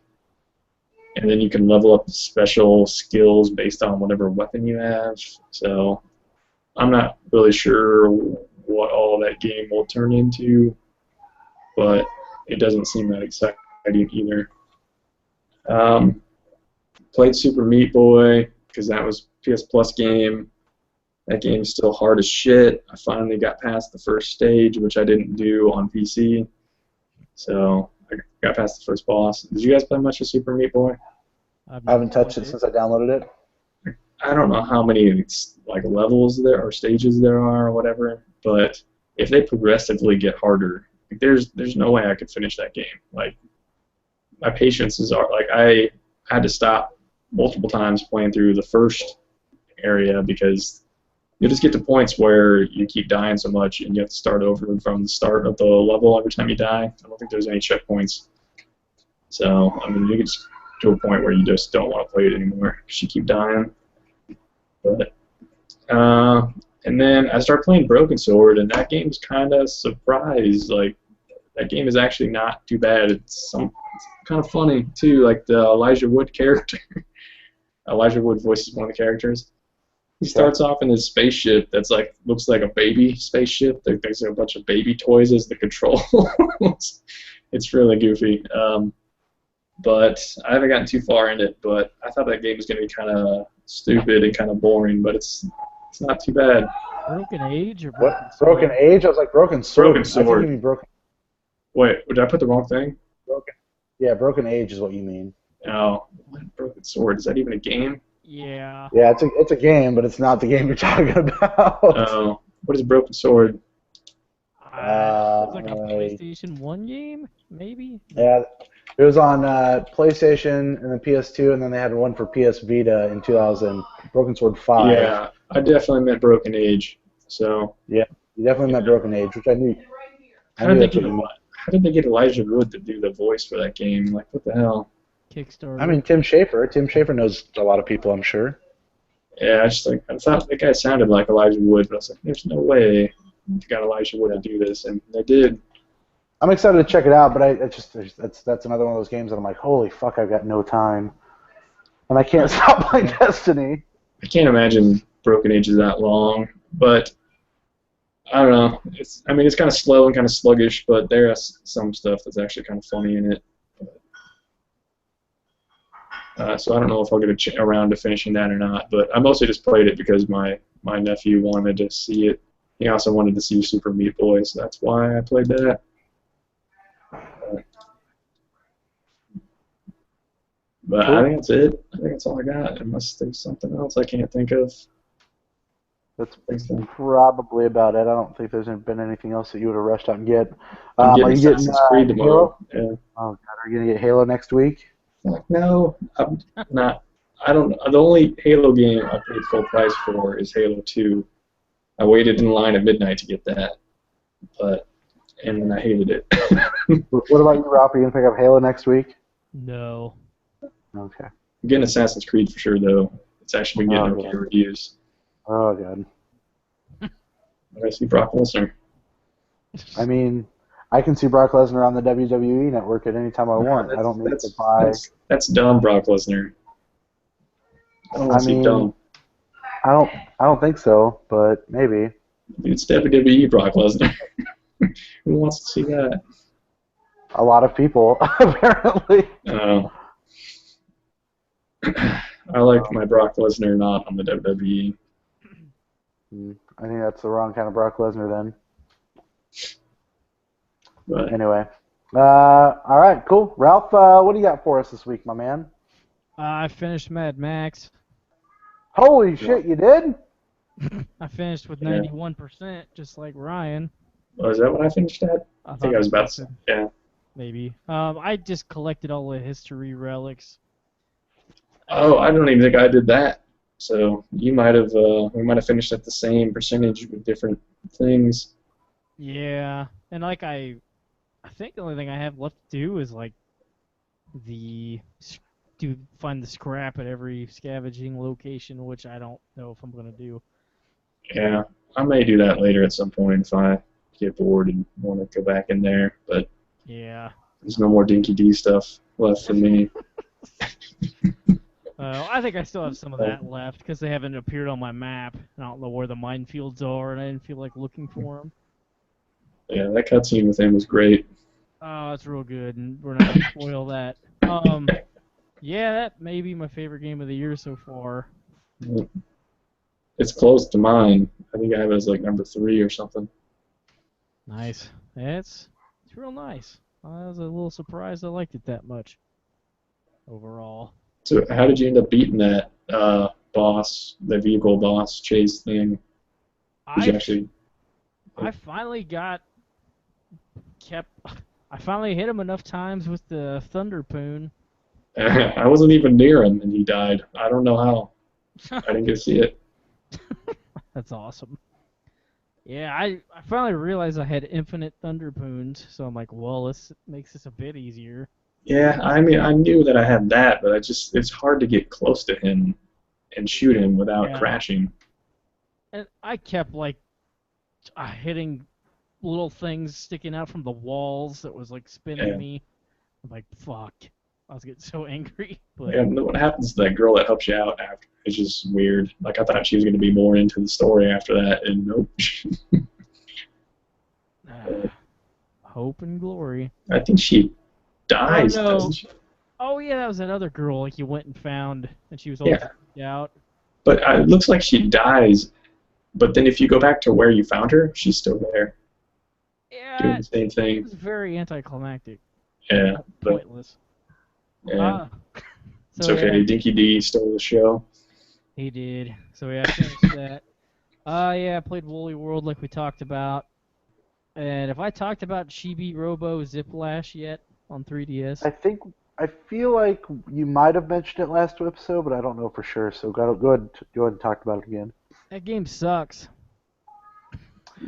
And then you can level up special skills based on whatever weapon you have. So I'm not really sure what all that game will turn into, but it doesn't seem that exciting either. Played Super Meat Boy because that was PS Plus game. That game's still hard as shit. I finally got past the first stage, which I didn't do on PC. So I got past the first boss. Did you guys play much of Super Meat Boy? I haven't touched it since I downloaded it. I don't know how many like levels there or stages there are or whatever, but if they progressively get harder, like, there's no way I could finish that game. Like my patience is like I had to stop multiple times playing through the first area because you just get to points where you keep dying so much and you have to start over from the start of the level every time you die. I don't think there's any checkpoints. So, I mean, you get to a point where you just don't want to play it anymore because you keep dying. But, and then I started playing Broken Sword, and that game's kind of surprised. Like, that game is actually not too bad. It's kind of funny, too, like the Elijah Wood character. Elijah Wood voices one of the characters. He starts off in his spaceship that's like looks like a baby spaceship. There's a bunch of baby toys as the controls. It's really goofy. But I haven't gotten too far in it. But I thought that game was going to be kind of stupid and kind of boring. But it's not too bad. Broken Age or Broken Sword? Broken Age? I was like Broken Sword. Broken Sword. I think you mean Broken. Wait, did I put the wrong thing? Yeah, Broken Age is what you mean. Oh, Broken Sword. Is that even a game? Yeah. Yeah, it's a game, but it's not the game you're talking about. Oh, what is Broken Sword? It's like a PlayStation 1 game, maybe? Yeah, it was on PlayStation and then PS2, and then they had one for PS Vita in 2000, Broken Sword 5. Yeah, I definitely meant Broken Age. So yeah, you definitely meant Broken Age, which I knew. How did they get Elijah Wood to do the voice for that game? Like, what the hell? Kickstarter. I mean, Tim Schafer. Tim Schafer knows a lot of people, I'm sure. Yeah, I thought the guy sounded like Elijah Wood, but I was like, there's no way you got Elijah Wood to do this, and they did. I'm excited to check it out, but that's another one of those games that I'm like, holy fuck, I've got no time, and I can't stop playing Destiny. I can't imagine Broken Age is that long, but I don't know. I mean, it's kind of slow and kind of sluggish, but there is some stuff that's actually kind of funny in it. So I don't know if I'll get around to finishing that or not. But I mostly just played it because my nephew wanted to see it. He also wanted to see Super Meat Boy, so that's why I played that. But Cool. I think that's it. I think that's all I got, unless there's something else I can't think of. That's probably about it. I don't think there's been anything else that you would have rushed out and get. I'm Are getting you getting Assassin's Creed tomorrow. Halo? Yeah. Oh God, are you gonna get Halo next week? Like, no, I'm not. I don't. The only Halo game I paid full price for is Halo 2. I waited in line at midnight to get that, and then I hated it. What about you, Ralph? Are you gonna pick up Halo next week? No. Okay. I'm getting Assassin's Creed for sure, though. It's actually been getting okay reviews. Oh God. I see Brock Lesnar. I mean, I can see Brock Lesnar on the WWE network at any time I want. I don't need to buy. That's dumb, Brock Lesnar. I don't want to see dumb. I don't think so, but maybe. It's WWE Brock Lesnar. Who wants to see that? A lot of people, apparently. I like my Brock Lesnar not on the WWE. I think that's the wrong kind of Brock Lesnar then. But anyway. All right, cool. Ralph, what do you got for us this week, my man? I finished Mad Max. Holy shit, you did? I finished with 91%, just like Ryan. Oh, is that what I finished at? I think I was about to. Yeah. Maybe. I just collected all the history relics. Oh, I don't even think I did that. So you might have. We might have finished at the same percentage with different things. Yeah, and like I think the only thing I have left to do is like find the scrap at every scavenging location, which I don't know if I'm gonna do. Yeah, I may do that later at some point if I get bored and want to go back in there. But yeah, there's no more Dinky D stuff left for me. I think I still have some of that left because they haven't appeared on my map. I don't know where the minefields are, and I didn't feel like looking for them. Yeah, that cutscene with him was great. Oh, it's real good, and we're not gonna spoil that. Yeah, that may be my favorite game of the year so far. It's close to mine. I think I have it as like number 3 or something. Nice. It's real nice. I was a little surprised I liked it that much. Overall. So how did you end up beating that boss, the vehicle boss chase thing? I finally I finally hit him enough times with the Thunderpoon. I wasn't even near him and he died. I don't know how. I didn't get to see it. That's awesome. Yeah, I finally realized I had infinite Thunderpoons, so I'm like, well, this makes this a bit easier. Yeah, I mean, I knew that I had that, but it's hard to get close to him and shoot him without crashing. And I kept, like, hitting little things sticking out from the walls that was, like, spinning me. I'm like, fuck. I was getting so angry. But... Yeah, what happens to that girl that helps you out after? It's just weird. Like, I thought she was going to be more into the story after that, and nope. Hope and glory. I think she dies, doesn't she? Oh, yeah, that was that other girl like you went and found, and she was all freaked out. But it looks like she dies, but then if you go back to where you found her, she's still there. Yeah. Doing the same thing. It was very anticlimactic. Yeah. Pointless. Yeah. It's okay. Dinky D stole the show. He did. So yeah, I finished that. Yeah, I played Woolly World like we talked about. And if I talked about Chibi Robo Ziplash yet on 3DS? I feel like you might have mentioned it last episode, but I don't know for sure. So go ahead and talk about it again. That game sucks.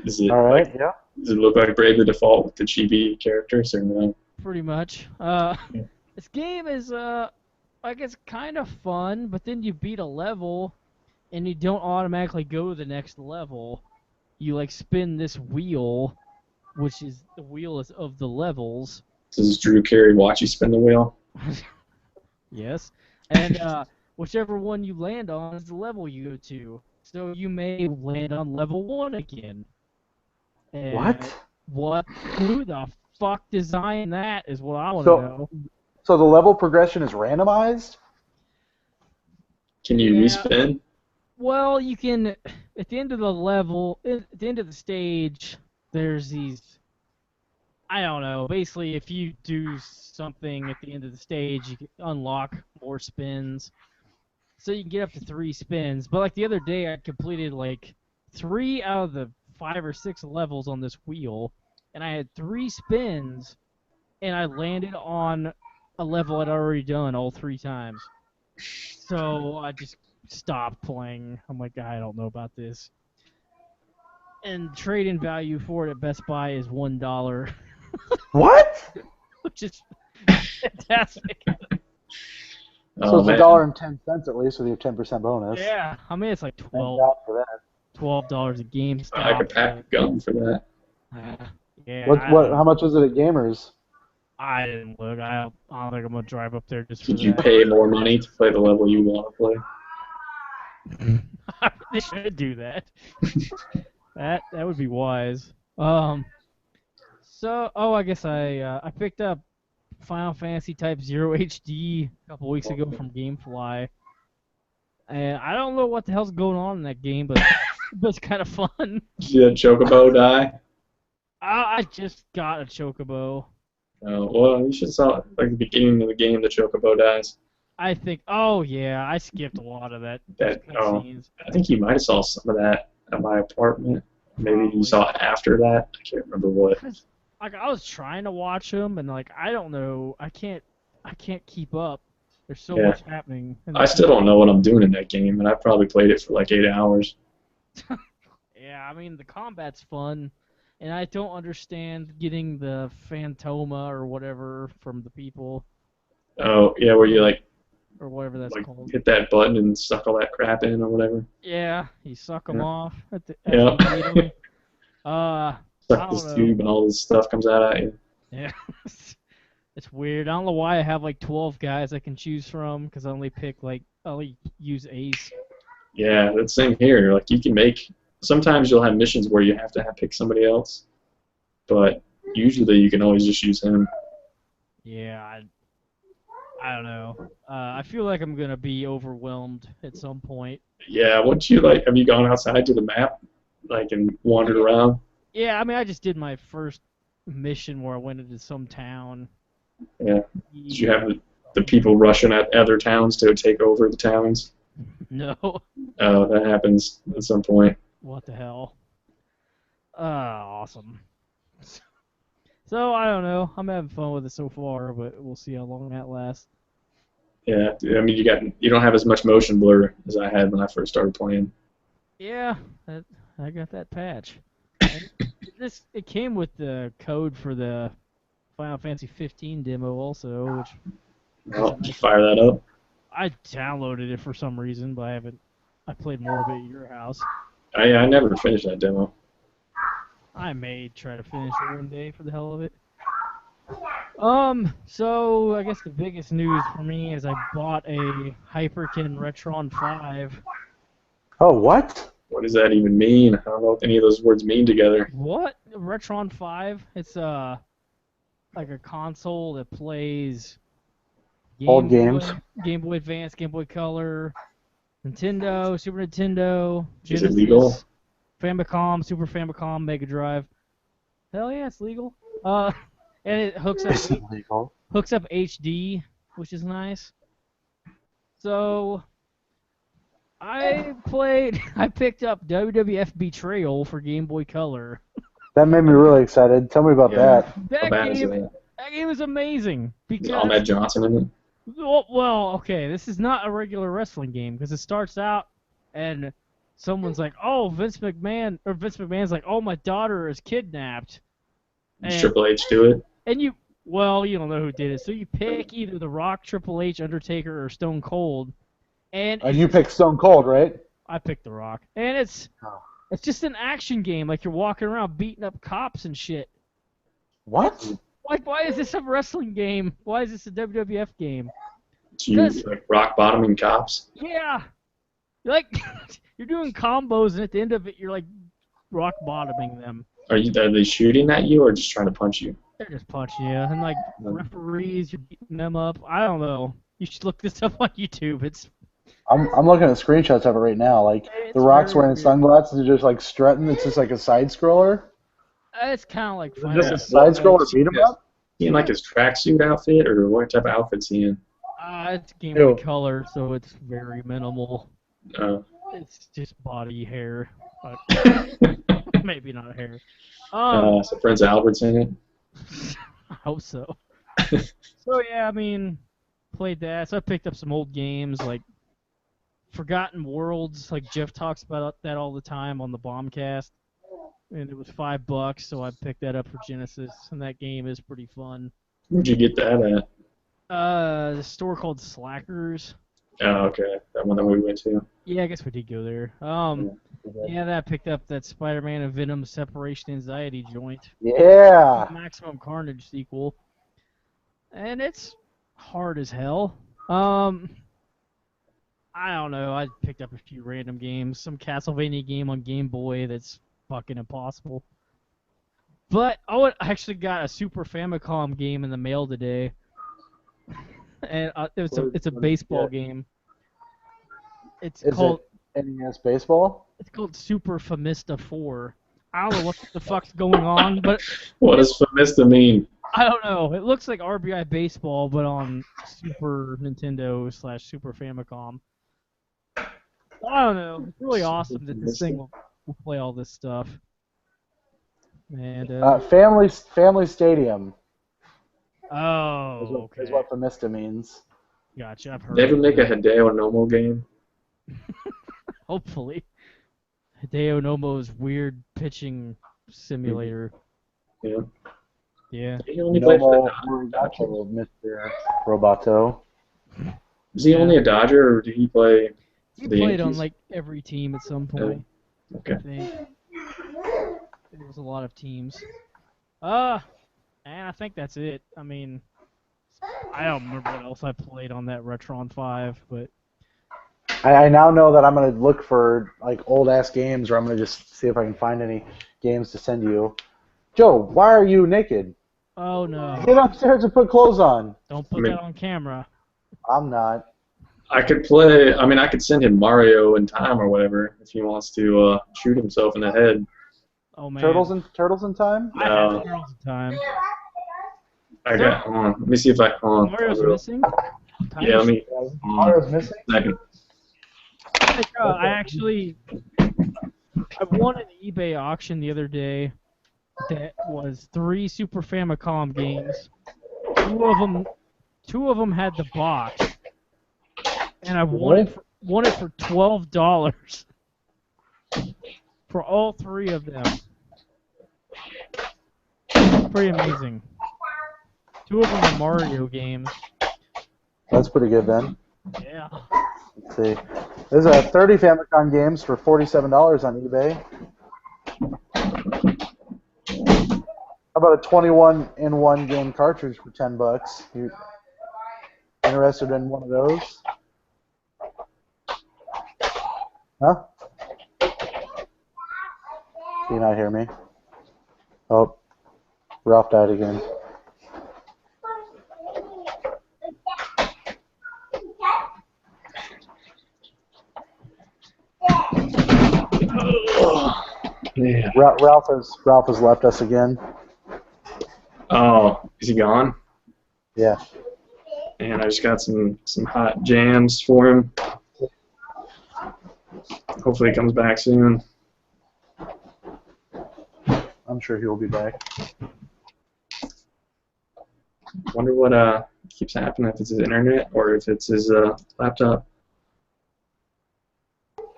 Is it all right? Yeah. Does it look like Brave the Default with the Chibi characters or no? Pretty much. This game is like it's kind of fun, but then you beat a level, and you don't automatically go to the next level. You like spin this wheel, which is the wheel of the levels. Does Drew Carey watch you spin the wheel? Yes. And whichever one you land on is the level you go to. So you may land on level 1 again. And What? Who the fuck designed that is what I want to know. So the level progression is randomized? Can you respin? Well, you can, at the end of the level, at the end of the stage, there's these, I don't know, basically if you do something at the end of the stage, you can unlock more spins. So you can get up to 3 spins. But like the other day, I completed like 3 out of the 5 or 6 levels on this wheel, and I had 3 spins, and I landed on a level I'd already done all 3 times. So I just stopped playing. I'm like, I don't know about this. And trade-in value for it at Best Buy is $1. What? Which is fantastic. So it's $1.10 at least with your 10% bonus. Yeah, I mean it's like $12 a GameStop. I could pack a gun for that. Yeah. How much was it at Gamers? I didn't look. I don't think I'm gonna drive up there just for Did you that. pay more money to play the level you want to play? I really should do that. that would be wise. So I guess I picked up Final Fantasy Type 0 HD a couple weeks ago from GameFly, and I don't know what the hell's going on in that game, but it's kind of fun. Did Chocobo die? I just got a Chocobo. Oh, well, you should saw like the beginning of the game. The Chocobo dies. I think. Oh yeah, I skipped a lot of that. Scenes. I think you might have saw some of that at my apartment. Maybe you saw it after that. I can't remember what. Like I was trying to watch them, and like I don't know, I can't keep up. There's so much happening. I still don't know what I'm doing in that game, and I probably played it for like 8 hours. Yeah, I mean the combat's fun, and I don't understand getting the Phantoma or whatever from the people. Oh yeah, where you like. Or whatever that's like called. Hit that button and suck all that crap in or whatever. Yeah, you suck them off. Yeah. Suck this know. tube and all this stuff comes out at you. Yeah. It's weird. I don't know why I have like 12 guys I can choose from because I only use Ace. Yeah, that's the same here. Like you can make. Sometimes you'll have missions where you have to pick somebody else, but usually you can always just use him. Yeah, I don't know. I feel like I'm gonna be overwhelmed at some point. Yeah, once you have you gone outside to the map, and wandered around? Yeah, I mean, I just did my first mission where I went into some town. Yeah. Did you have the people rushing at other towns to take over the towns? No. Oh, that happens at some point. What the hell? Awesome. So, I don't know. I'm having fun with it so far, but we'll see how long that lasts. Yeah, I mean, you don't have as much motion blur as I had when I first started playing. Yeah, I got that patch. It came with the code for the Final Fantasy 15 demo also, which... Oh, did you fire that up? I downloaded it for some reason, but I played more of it at your house. I never finished that demo. I may try to finish it one day for the hell of it. So I guess the biggest news for me is I bought a Hyperkin Retron 5. Oh, what? What does that even mean? I don't know what any of those words mean together. What? Retron 5? It's like a console that plays old games. Game Boy Advance, Game Boy Color, Nintendo, Super Nintendo, Is Genesis, it legal? Famicom, Super Famicom, Mega Drive. Hell yeah, it's legal. And it hooks up HD, which is nice. So I picked up WWF Betrayal for Game Boy Color. That made me really excited. Tell me about that. How bad is that? That game is amazing. Because, Is Ahmed Johnson in it? Well, okay, this is not a regular wrestling game because it starts out and someone's like, "Oh, Vince McMahon's like, "Oh, my daughter is kidnapped." Does Triple H do it? And you don't know who did it, so you pick either The Rock, Triple H, Undertaker, or Stone Cold. And you picked Stone Cold, right? I picked The Rock, and it's just an action game, like you're walking around beating up cops and shit. What? Like, why is this a wrestling game? Why is this a WWF game? You rock bottoming cops? Yeah. Like, you're doing combos, and at the end of it, you're like rock bottoming them. Are they shooting at you or just trying to punch you? They're just punching you, and like referees, you're beating them up. I don't know. You should look this up on YouTube. I'm looking at screenshots of it right now. Like the Rock's wearing sunglasses, just like strutting. It's just like a side scroller. It's kind of like just a side scroller beat him up. He in like his tracksuit outfit, or what type of outfit's he in? It's Game Boy Color, so it's very minimal. It's just body hair, but maybe not hair. So Prince Albert's in it. I hope so. So yeah, I mean, played that. So I picked up some old games like Forgotten Worlds. Like Jeff talks about that all the time on the Bombcast, and it was $5, so I picked that up for Genesis, and that game is pretty fun. Where'd you get that at? The store called Slackers. Oh, okay. That one that we went to. Yeah, I guess we did go there. Yeah, that picked up that Spider-Man and Venom Separation Anxiety joint. Yeah. Maximum Carnage sequel. And it's hard as hell. I don't know. I picked up a few random games. Some Castlevania game on Game Boy that's fucking impossible. But I actually got a Super Famicom game in the mail today. And it's a baseball game. It's called NES Baseball? It's called Super Famista 4. I don't know what the fuck's going on, but what does Famista mean? I don't know. It looks like RBI Baseball, but on Super Nintendo / Super Famicom. I don't know. It's really awesome that this thing will play all this stuff. And Family Stadium. Oh, okay. Is what Famista means. Gotcha. I've heard. They ever make a Hideo Nomo game? Hopefully. Hideo Nomo's weird pitching simulator. Yeah. Yeah. He only played for the Dodgers, Mr. Roboto. Is he only a Dodger, or did he play? He played on like every team at some point. Okay. I think. There was a lot of teams. And I think that's it. I mean, I don't remember what else I played on that Retron 5, but I now know that I'm gonna look for like old ass games, or I'm gonna just see if I can find any games to send you. Joe, why are you naked? Oh no! Get upstairs and put clothes on. Don't put that on camera. I'm not. I could play. I mean, I could send him Mario in Time or whatever if he wants to shoot himself in the head. Oh man. Turtles in Time? I have Turtles in Time. I got. Hold on. Let me see if I. Mario's missing. Yeah, let me. Mario's missing. Second. I won an eBay auction the other day that was 3 Super Famicom games. Two of them had the box, and I won it for $12 for all 3 of them. Pretty amazing. 2 of them are Mario games. That's pretty good then. Yeah. Let's see. There's 30 Famicom games for $47 on eBay. How about a 21-in-1 game cartridge for $10? You interested in one of those? Huh? Can you not hear me? Oh, Ralph died again. Yeah. Ralph has left us again. Oh, is he gone? Yeah. And I just got some hot jams for him. Hopefully he comes back soon. I'm sure he'll be back. Wonder what keeps happening, if it's his internet or if it's his laptop.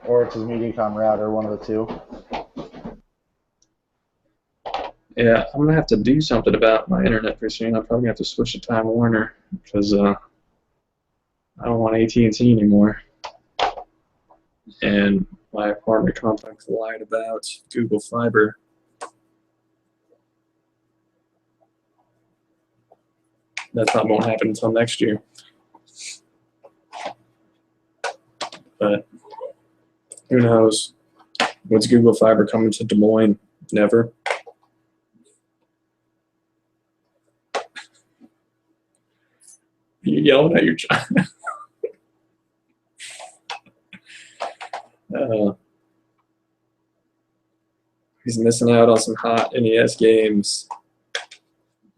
Or it's his Mediacom router, one of the two. Yeah, I'm gonna have to do something about my internet pretty soon. I'm probably gonna have to switch to Time Warner because I don't want AT&T anymore. And my apartment complex lied about Google Fiber. That probably won't happen until next year. But who knows? When's Google Fiber coming to Des Moines? Never. yelling at your child. He's missing out on some hot NES games.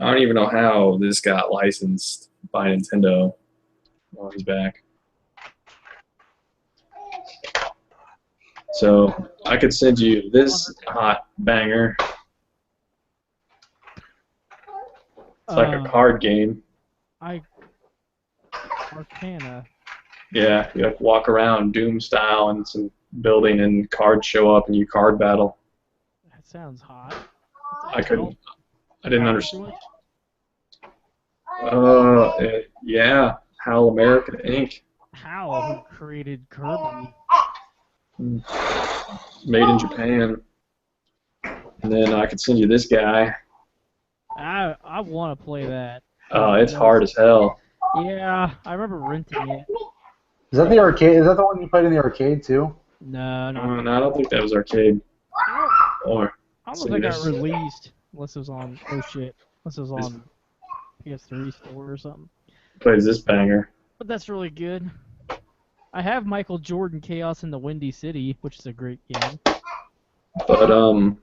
I don't even know how this got licensed by Nintendo while he's back. So I could send you this hot banger. It's like a card game. Arcana. Yeah, you like walk around Doom style and some building and cards show up and you card battle. That sounds hot. I didn't understand. Yeah, HAL America Inc. HAL, who created Kirby. Made in Japan. And then I could send you this guy. I want to play that. It's hard as hell. Yeah, I remember renting it. Is that the arcade? Is that the one you played in the arcade too? No. No, I don't think that was arcade. Or I don't know if that got released unless it was on. Oh shit! Unless it was on PS3 store or something. Plays this banger. But that's really good. I have Michael Jordan Chaos in the Windy City, which is a great game. But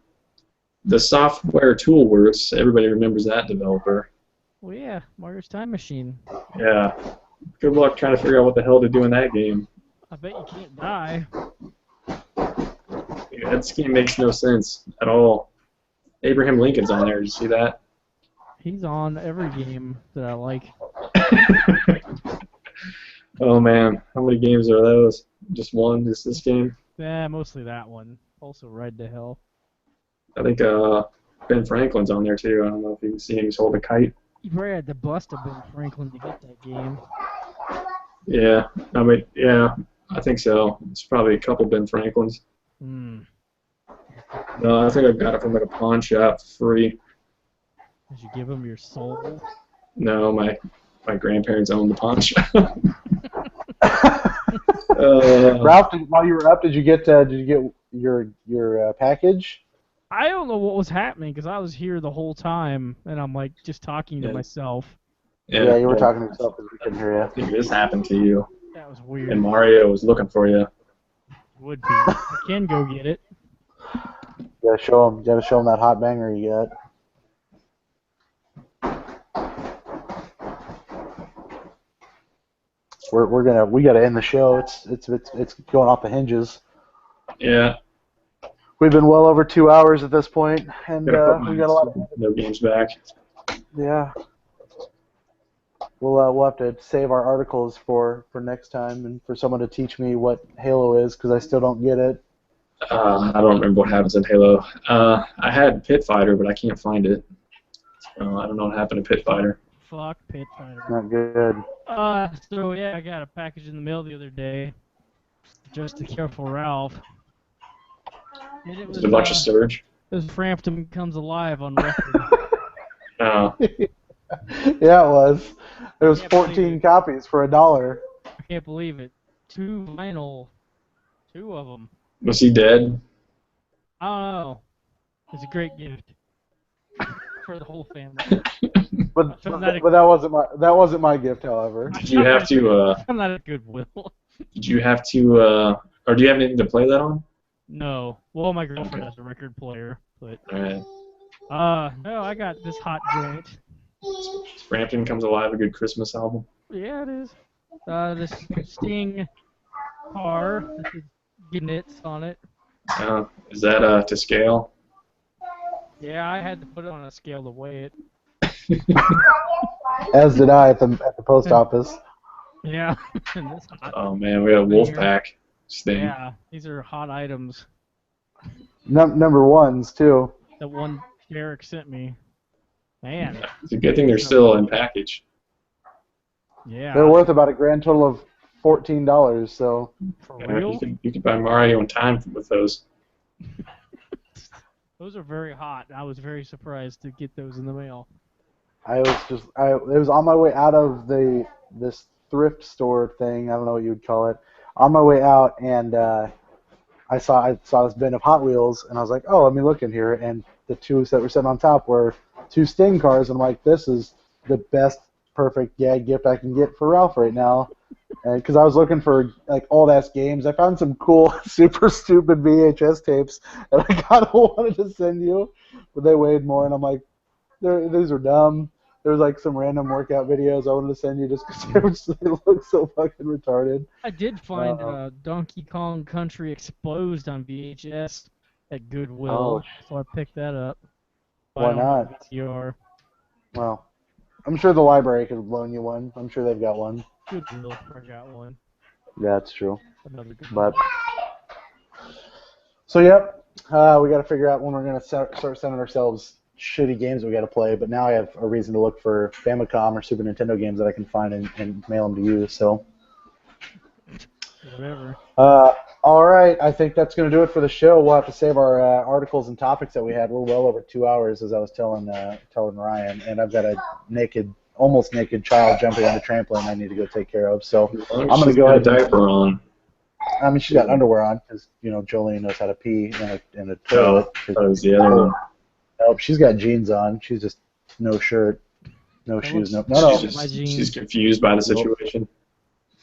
the Software Toolworks, everybody remembers that developer. Well, yeah, Mario's Time Machine. Yeah. Good luck trying to figure out what the hell to do in that game. I bet you can't die. Yeah, that scheme makes no sense at all. Abraham Lincoln's on there. Did you see that? He's on every game that I like. Oh man, how many games are those? Just one? Just this game? Yeah, mostly that one. Also Ride to Hell. I think Ben Franklin's on there too. I don't know if you can see him. He's holding a kite. You probably had to bust a Ben Franklin to get that game. Yeah, I mean, yeah, I think so. It's probably a couple Ben Franklins. Hmm. No, I think I got it from like a pawn shop for free. Did you give him your soul? No, my grandparents owned the pawn shop. Ralph, while you were up, did you get your package? I don't know what was happening because I was here the whole time and I'm like just talking to myself. Yeah, you were talking to yourself because we couldn't hear you. I think this happened to you. That was weird. And Mario was looking for you. Would be. I can go get it. You gotta show him that hot banger you got. We gotta end the show. It's going off the hinges. Yeah. We've been well over 2 hours at this point, and we got a lot of no games back. Yeah. We'll have to save our articles for next time, and for someone to teach me what Halo is, because I still don't get it. I don't remember what happens in Halo. I had Pit Fighter, but I can't find it. I don't know what happened to Pit Fighter. Fuck Pit Fighter. Not good. So yeah, I got a package in the mail the other day. Just a Careful Ralph. And it was a bunch of Surge. It was Frampton Comes Alive on record. Oh. Yeah, it was. There was 14 copies for $1. I can't believe it. 2 vinyl. 2 of them. Was he dead? I don't know. It's a great gift for the whole family. But that wasn't my gift, however. Did you have to? I'm not at Goodwill. Did you have to? Or do you have anything to play that on? No. Well, my girlfriend has a record player, but. Alright. No, I got this hot joint. Frampton Comes Alive, a good Christmas album. Yeah, it is. This Sting car, Gnits on it. Is that to scale? Yeah, I had to put it on a scale to weigh it. As did I at the post office. Yeah. And this hot Oh man, we have Wolfpack Sting. Yeah, these are hot items. Number ones too. The one Derek sent me. Man. It's a good thing they're still in package. Yeah. They're worth about a grand total of $14. So. For real? You could buy Mario in time with those. Those are very hot. I was very surprised to get those in the mail. It was on my way out of this thrift store thing. I don't know what you would call it. On my way out, and I saw this bin of Hot Wheels, and I was like, oh, let me look in here. And the 2 that were sitting on top were 2 Sting cars, and I'm like, this is the best perfect gag gift I can get for Ralph right now. Because I was looking for like old ass games, I found some cool, super stupid VHS tapes, and I kind of wanted to send you, but they weighed more, and I'm like, these are dumb. There was like some random workout videos I wanted to send you just because they look so fucking retarded. I did find Donkey Kong Country Exposed on VHS at Goodwill, so I picked that up. Why not? VCR. Well, I'm sure the library could loan you one. I'm sure they've got one. Goodwill, I got one. Yeah, that's true. Another good But so yep, we got to figure out when we're gonna start sending ourselves shitty games we got to play. But now I have a reason to look for Famicom or Super Nintendo games that I can find and mail them to you. So whatever. All right, I think that's gonna do it for the show. We'll have to save our articles and topics that we had. We're well over 2 hours, as I was telling Ryan, and I've got a almost naked child jumping on the trampoline I need to go take care of. So I'm going to go ahead. Diaper on. I mean, she's got underwear on because, Jolene knows how to pee in a toilet. That was the other one. Nope, she's got jeans on. She's just no shirt, no shoes, no. She's confused by the situation.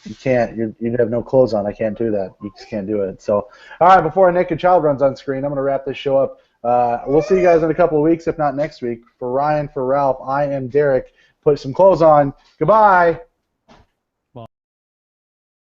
You can't. You have no clothes on. I can't do that. You just can't do it. So, all right, before a naked child runs on screen, I'm going to wrap this show up. We'll see you guys in a couple of weeks, if not next week. For Ryan, for Ralph, I am Derek. Put some clothes on. Goodbye.